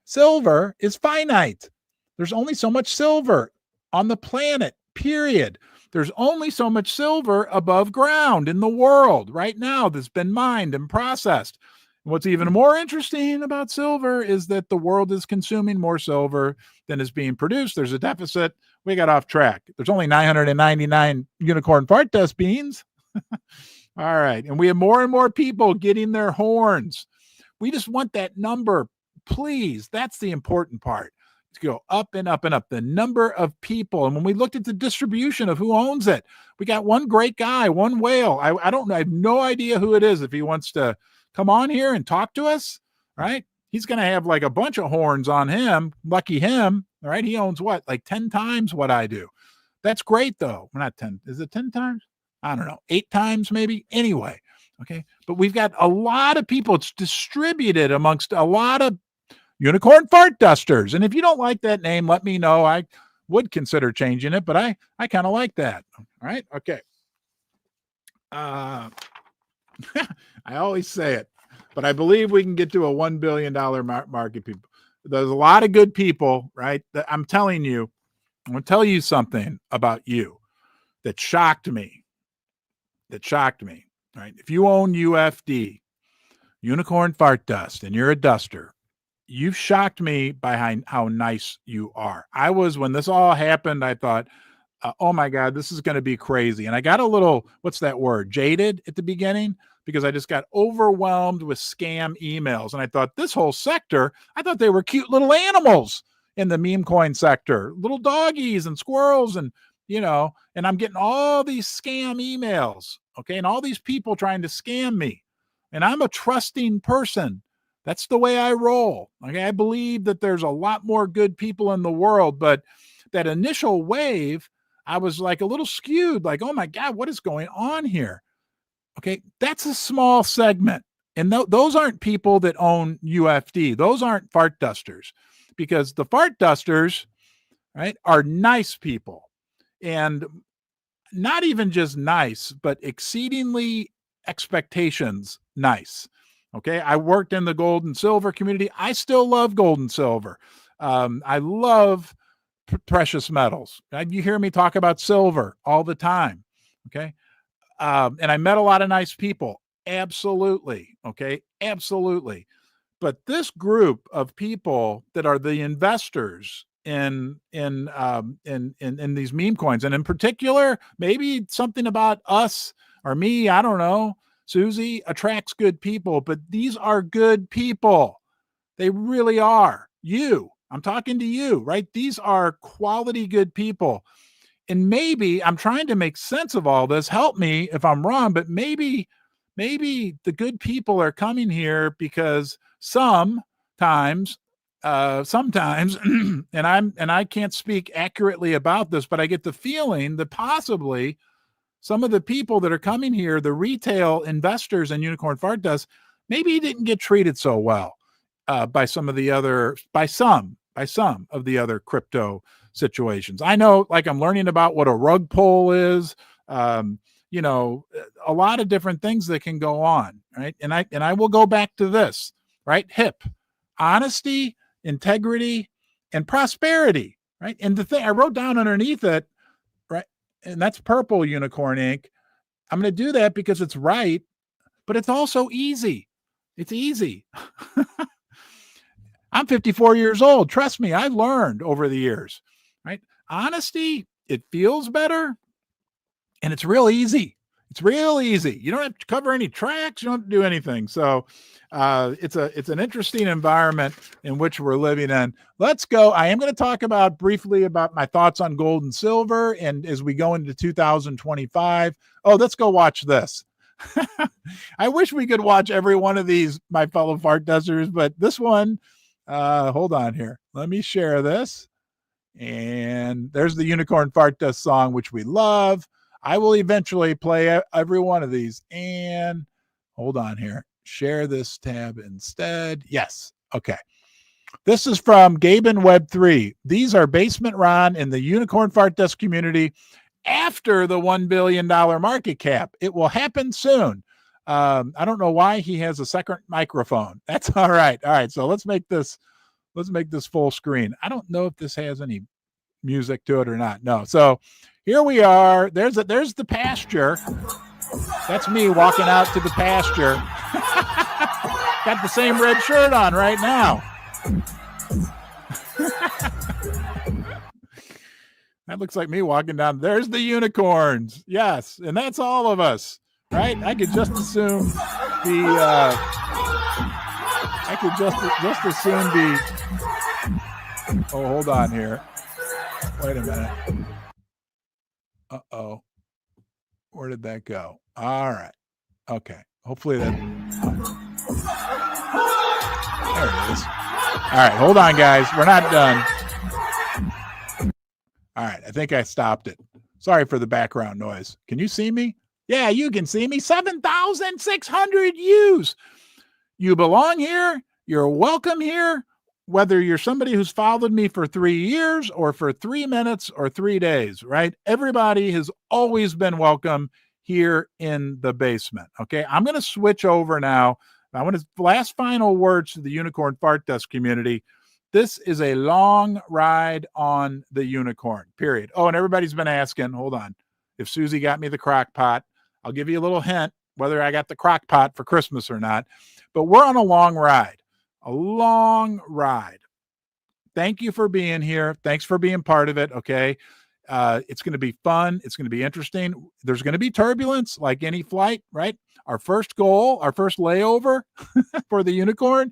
Silver is finite. There's only so much silver on the planet, period. There's only so much silver above ground in the world right now that's been mined and processed. What's even more interesting about silver is that the world is consuming more silver than is being produced. There's a deficit. We got off track. There's only 999 unicorn fart dust beans. All right. And we have more and more people getting their horns. We just want that number, please. That's the important part. To go up and up and up, the number of people. And when we looked at the distribution of who owns it, we got one great guy, one whale. I don't know. I have no idea who it is. If he wants to come on here and talk to us, right? He's going to have like a bunch of horns on him. Lucky him, right? He owns what? Like 10 times what I do. That's great though. Not 10. Is it 10 times? I don't know. 8 times maybe. Anyway. Okay. But we've got a lot of people. It's distributed amongst a lot of unicorn fart dusters. And if you don't like that name, let me know. I would consider changing it, but I kind of like that. All right. Okay. I always say it, but I believe we can get to a $1 billion market, people. There's a lot of good people, right? I'm telling you, I'm going to tell you something about you that shocked me. Right? If you own UFD, Unicorn Fart Dust, and you're a duster, you've shocked me by how nice you are. When this all happened, I thought, oh my God, this is going to be crazy. And I got a little, what's that word, jaded at the beginning, because I just got overwhelmed with scam emails. And I thought this whole sector, I thought they were cute little animals in the meme coin sector, little doggies and squirrels and, and I'm getting all these scam emails. Okay. And all these people trying to scam me. And I'm a trusting person. That's the way I roll. Okay. I believe that there's a lot more good people in the world, but that initial wave, I was like a little skewed, like, oh my God, what is going on here? Okay. That's a small segment. And those aren't people that own UFD. Those aren't fart dusters, because the fart dusters, right, are nice people. And not even just nice, but exceedingly expectations nice. Okay. I worked in the gold and silver community. I still love gold and silver. I love precious metals. You hear me talk about silver all the time. Okay. And I met a lot of nice people. Absolutely. Okay. Absolutely. But this group of people that are the investors in these meme coins, and in particular, maybe something about us or me, I don't know, Susie, attracts good people, but these are good people. They really are. I'm talking to you, right? These are quality good people. And maybe I'm trying to make sense of all this. Help me if I'm wrong, but maybe the good people are coming here because sometimes, and I can't speak accurately about this, but I get the feeling that possibly some of the people that are coming here, the retail investors in Unicorn Fart Dust, maybe didn't get treated so well by some of the other crypto situations. I know, like, I'm learning about what a rug pull is, a lot of different things that can go on, right? And I will go back to this, right? HIP, honesty, integrity, and prosperity, right? And the thing I wrote down underneath it, right? And that's purple unicorn ink. I'm going to do that because it's right, but it's also easy. It's easy. I'm 54 years old. Trust me, I've learned over the years, right? Honesty, it feels better, and it's real easy. It's real easy. You don't have to cover any tracks. You don't have to do anything. So it's an interesting environment in which we're living in. Let's go. I am going to talk briefly about my thoughts on gold and silver, and as we go into 2025. Oh, let's go watch this. I wish we could watch every one of these, my fellow fart dusters, but this one, hold on here. Let me share this. And there's the Unicorn Fart Dust song, which we love. I will eventually play every one of these. And hold on here. Share this tab instead. Yes. Okay. This is from Gaben Web 3. These are Basement Ron in the Unicorn Fart Dust community after the $1 billion market cap. It will happen soon. I don't know why he has a second microphone. That's all right. All right. So let's make this full screen. I don't know if this has any music to it or not. No. So here we are. There's the pasture. That's me walking out to the pasture. Got the same red shirt on right now. That looks like me walking down. There's the unicorns. Yes. And that's all of us, right? I could just assume oh, hold on here. Wait a minute. Uh-oh. Where did that go? All right. Okay. Hopefully that. There it is. All right. Hold on, guys. We're not done. All right. I think I stopped it. Sorry for the background noise. Can you see me? Yeah, you can see me. 7,600 views. You belong here. You're welcome here. Whether you're somebody who's followed me for 3 years or for 3 minutes or 3 days, right? Everybody has always been welcome here in the basement. Okay. I'm going to switch over now. I want to last final words to the Unicorn Fart Dust community. This is a long ride on the unicorn, period. Oh, and everybody's been asking, hold on, if Susie got me the crock pot. I'll give you a little hint whether I got the crock pot for Christmas or not. But we're on a long ride. Thank you for being here. Thanks for being part of it, okay? It's going to be fun. It's going to be interesting. There's going to be turbulence like any flight, right? Our first goal, our first layover for the unicorn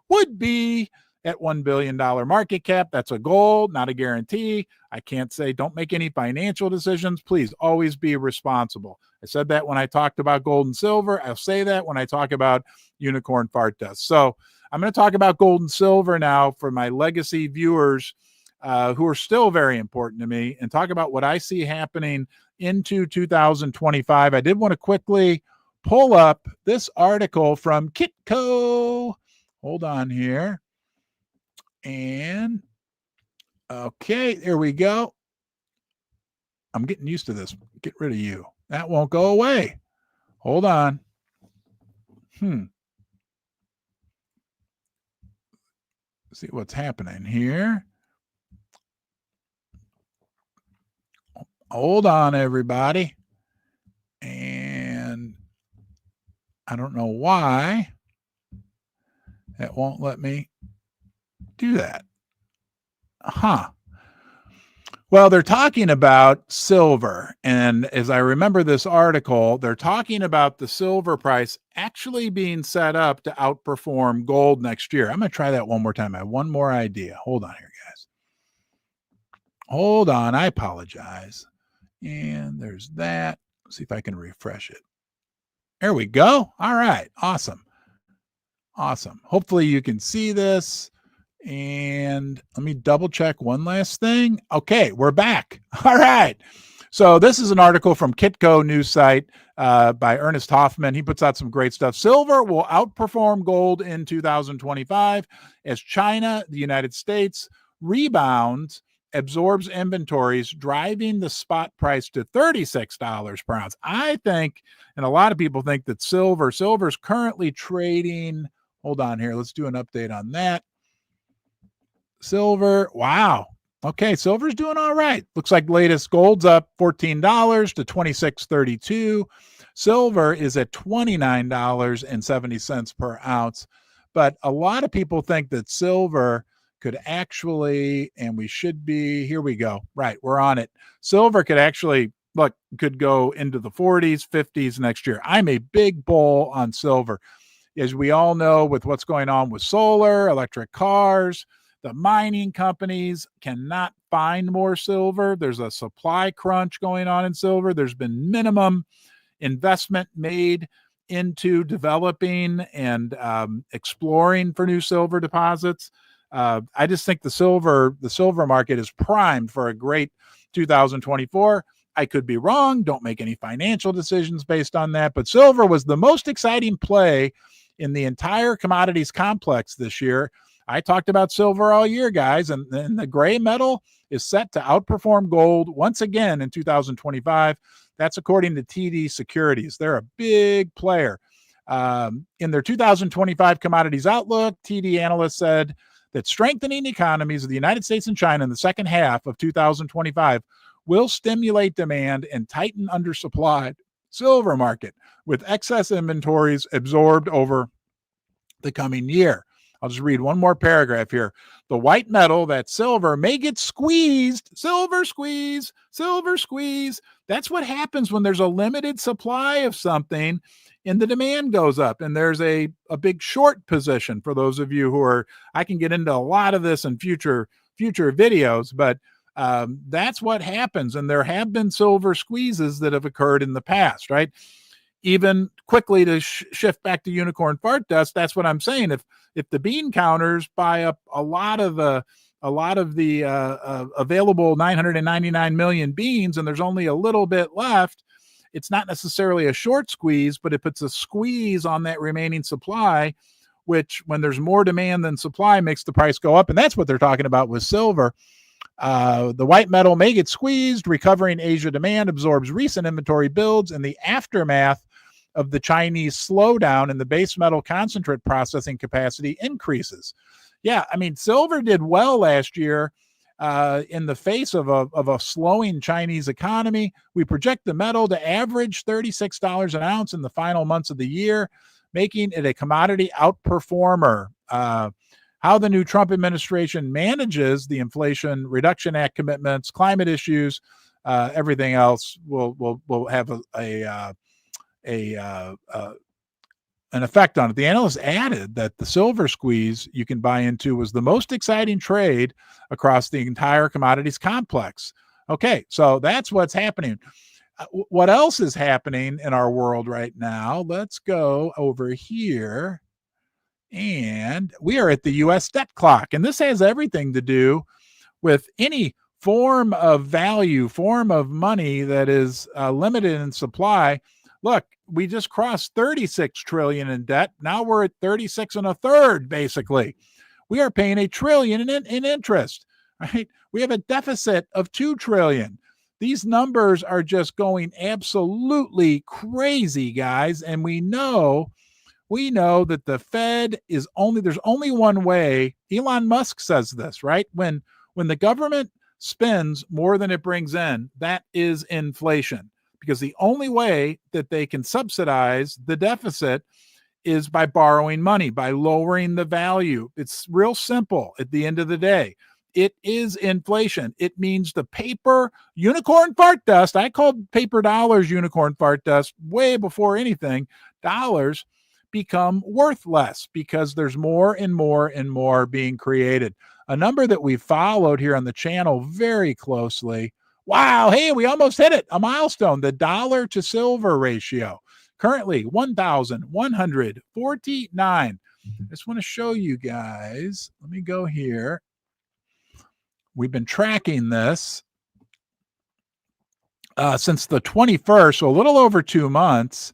would be at $1 billion market cap. That's a goal, not a guarantee. I can't say don't make any financial decisions. Please always be responsible. I said that when I talked about gold and silver. I'll say that when I talk about unicorn fart dust. So I'm going to talk about gold and silver now for my legacy viewers who are still very important to me, and talk about what I see happening into 2025. I did want to quickly pull up this article from Kitco. Hold on here. And okay, there we go. I'm getting used to this. Get rid of you. That won't go away. Hold on. See what's happening here. Hold on, everybody. And I don't know why it won't let me do that. Well, they're talking about silver. And as I remember this article, they're talking about the silver price actually being set up to outperform gold next year. I'm going to try that one more time. I have one more idea. Hold on here, guys. Hold on. I apologize. And there's that. Let's see if I can refresh it. There we go. All right. Awesome. Hopefully you can see this. And let me double check one last thing. Okay, we're back. All right. So this is an article from Kitco news site by Ernest Hoffman. He puts out some great stuff. Silver will outperform gold in 2025 as China, the United States, rebounds, absorbs inventories, driving the spot price to $36 per ounce. I think, and a lot of people think that silver's currently trading. Hold on here. Let's do an update on that. Silver. Wow. Okay. Silver's doing all right. Looks like latest gold's up $14 to $26.32. Silver is at $29.70 per ounce. But a lot of people think that silver could actually, and we should be, here we go. Right. We're on it. Silver could actually, could go into the 40s, 50s next year. I'm a big bull on silver. As we all know, with what's going on with solar, electric cars, the mining companies cannot find more silver. There's a supply crunch going on in silver. There's been minimum investment made into developing and exploring for new silver deposits. I just think the silver market is primed for a great 2024. I could be wrong. Don't make any financial decisions based on that. But silver was the most exciting play in the entire commodities complex this year. I talked about silver all year, guys, and the gray metal is set to outperform gold once again in 2025. That's according to TD Securities. They're a big player. In their 2025 commodities outlook, TD analysts said that strengthening economies of the United States and China in the second half of 2025 will stimulate demand and tighten undersupplied silver market with excess inventories absorbed over the coming year. I'll just read one more paragraph here. The white metal, that silver, may get squeezed. Silver squeeze. That's what happens when there's a limited supply of something and the demand goes up. And there's a big short position for those of you who are, I can get into a lot of this in future videos, but that's what happens. And there have been silver squeezes that have occurred in the past, right? Even quickly to shift back to unicorn fart dust, that's what I'm saying. If the bean counters buy up a lot of the available 999 million beans, and there's only a little bit left, it's not necessarily a short squeeze, but it puts a squeeze on that remaining supply, which when there's more demand than supply makes the price go up. And that's what they're talking about with silver. The white metal may get squeezed. Recovering Asia demand absorbs recent inventory builds in the aftermath of the Chinese slowdown, and the base metal concentrate processing capacity increases. Yeah, I mean, silver did well last year in the face of a slowing Chinese economy. We project the metal to average $36 an ounce in the final months of the year, making it a commodity outperformer. How the new Trump administration manages the Inflation Reduction Act commitments, climate issues, everything else will have an effect on it. The analyst added that the silver squeeze you can buy into was the most exciting trade across the entire commodities complex. Okay, so that's what's happening. What else is happening in our world right now? Let's go over here. And we are at the U.S. debt clock. And this has everything to do with any form of value, form of money that is limited in supply. Look, we just crossed 36 trillion in debt. Now we're at 36 and a third, basically. We are paying $1 trillion in interest, right? We have a deficit of 2 trillion. These numbers are just going absolutely crazy, guys. And we know that the Fed is there's only one way. Elon Musk says this, right? When the government spends more than it brings in, that is inflation. Because the only way that they can subsidize the deficit is by borrowing money, by lowering the value. It's real simple at the end of the day. It is inflation. It means the paper unicorn fart dust. I called paper dollars unicorn fart dust way before anything. Dollars become worth less because there's more and more and more being created. A number that we followed here on the channel very closely. Wow, hey, we almost hit it, a milestone, the dollar to silver ratio. Currently 1,149. I just want to show you guys. Let me go here. We've been tracking this since the 21st, so a little over 2 months.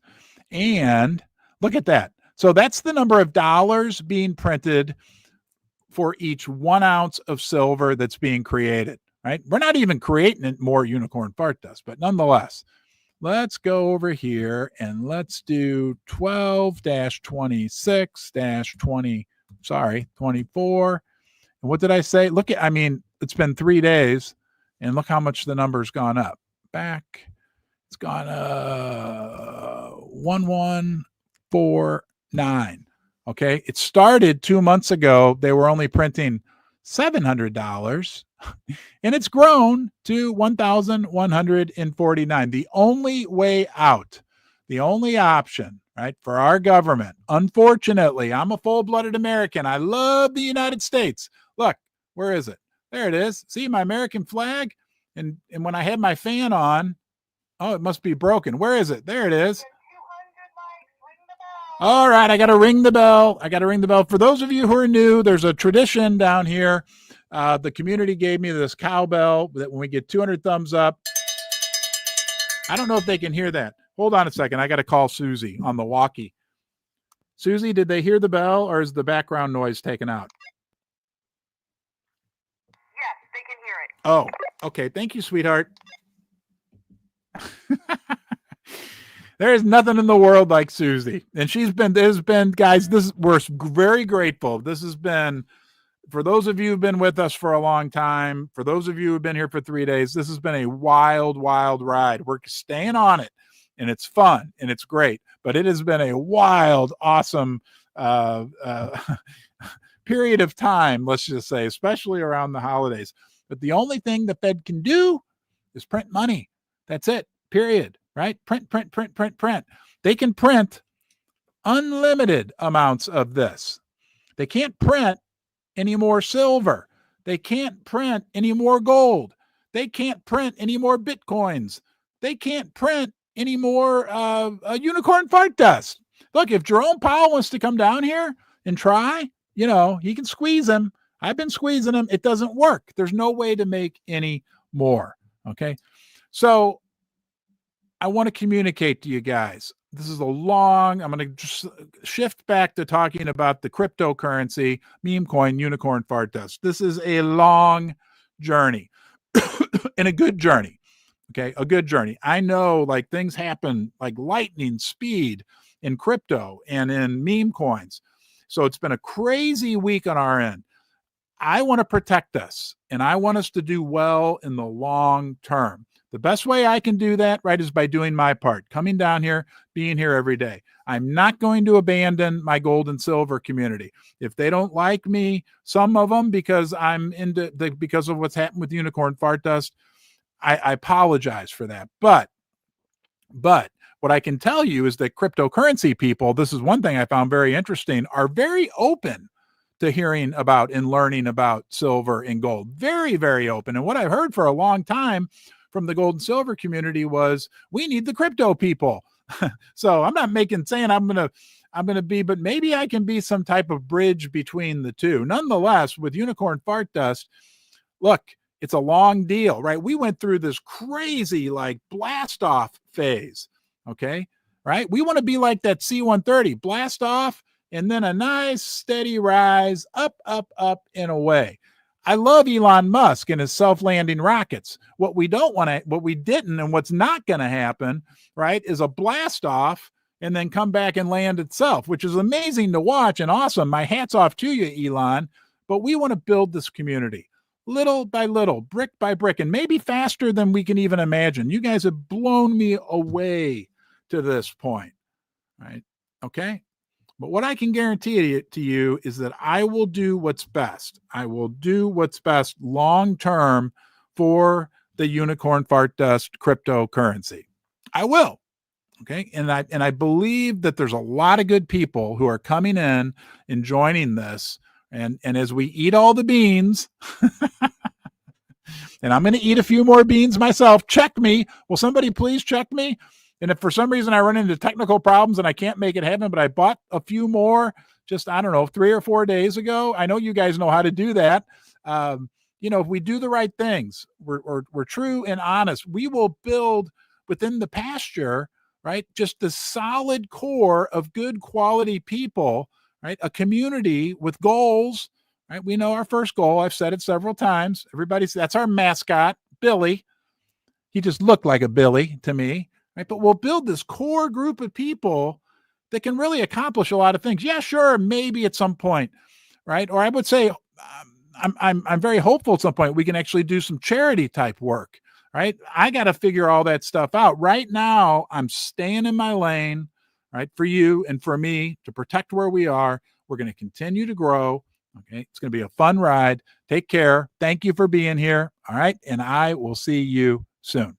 And look at that. So that's the number of dollars being printed for each 1 ounce of silver that's being created, right? We're not even creating more unicorn fart dust, but nonetheless, let's go over here and let's do 24. And what did I say? It's been 3 days and look how much the number's gone up. Back, it's gone 1149. Okay, it started 2 months ago. They were only printing $700, and it's grown to 1,149. The only way out, the only option, right, for our government. Unfortunately, I'm a full-blooded American. I love the United States. Look, where is it? There it is. See my American flag? And when I had my fan on, oh, it must be broken. Where is it? There it is. All right, I got to ring the bell. For those of you who are new, there's a tradition down here. The community gave me this cowbell that when we get 200 thumbs up, I don't know if they can hear that. Hold on a second. I got to call Susie on the walkie. Susie, did they hear the bell or is the background noise taken out? Yes, they can hear it. Oh, okay. Thank you, sweetheart. There is nothing in the world like Susie. And guys, we're very grateful. This has been, for those of you who've been with us for a long time, for those of you who've been here for 3 days, this has been a wild, wild ride. We're staying on it, and it's fun, and it's great. But it has been a wild, awesome period of time, let's just say, especially around the holidays. But the only thing the Fed can do is print money. That's it, period. Right? Print. They can print unlimited amounts of this. They can't print any more silver. They can't print any more gold. They can't print any more Bitcoins. They can't print any more unicorn fart dust. Look, if Jerome Powell wants to come down here and try, he can squeeze him. I've been squeezing him. It doesn't work. There's no way to make any more. Okay. So I want to communicate to you guys. This is I'm going to just shift back to talking about the cryptocurrency, meme coin, unicorn fart dust. This is a long journey and a good journey. Okay. A good journey. I know things happen like lightning speed in crypto and in meme coins. So it's been a crazy week on our end. I want to protect us, and I want us to do well in the long term. The best way I can do that, right, is by doing my part, coming down here, being here every day. I'm not going to abandon my gold and silver community. If they don't like me, some of them, because because of what's happened with Unicorn Fart Dust, I apologize for that. But what I can tell you is that cryptocurrency people, this is one thing I found very interesting, are very open to hearing about and learning about silver and gold. Very, very open. And what I've heard for a long time from the gold and silver community was, we need the crypto people. So I'm not saying I'm gonna be, but maybe I can be some type of bridge between the two. Nonetheless, with Unicorn Fart Dust, look, it's a long deal, right? We went through this crazy like blast off phase. Okay, right? We want to be like that C-130, blast off, and then a nice steady rise up, up, up, and away. I love Elon Musk and his self-landing rockets. What we didn't, and what's not going to happen, right, is a blast off and then come back and land itself, which is amazing to watch and awesome. My hat's off to you, Elon. But we want to build this community little by little, brick by brick, and maybe faster than we can even imagine. You guys have blown me away to this point, right? Okay. But what I can guarantee to you is that I will do what's best. I will do what's best long term for the Unicorn Fart Dust cryptocurrency. I will. Okay. And I believe that there's a lot of good people who are coming in and joining this. And as we eat all the beans, and I'm going to eat a few more beans myself, check me. Will somebody please check me? And if for some reason I run into technical problems and I can't make it happen, but I bought a few more just, I don't know, 3 or 4 days ago. I know you guys know how to do that. If we do the right things, we're true and honest, we will build within the pasture, right, just the solid core of good quality people, right, a community with goals, right? We know our first goal. I've said it several times. That's our mascot, Billy. He just looked like a Billy to me. Right? But we'll build this core group of people that can really accomplish a lot of things. Yeah, sure, maybe at some point, right? Or I would say, I'm very hopeful at some point we can actually do some charity type work, right? I got to figure all that stuff out. Right now, I'm staying in my lane, right? For you and for me to protect where we are. We're going to continue to grow. Okay, it's going to be a fun ride. Take care. Thank you for being here. All right, and I will see you soon.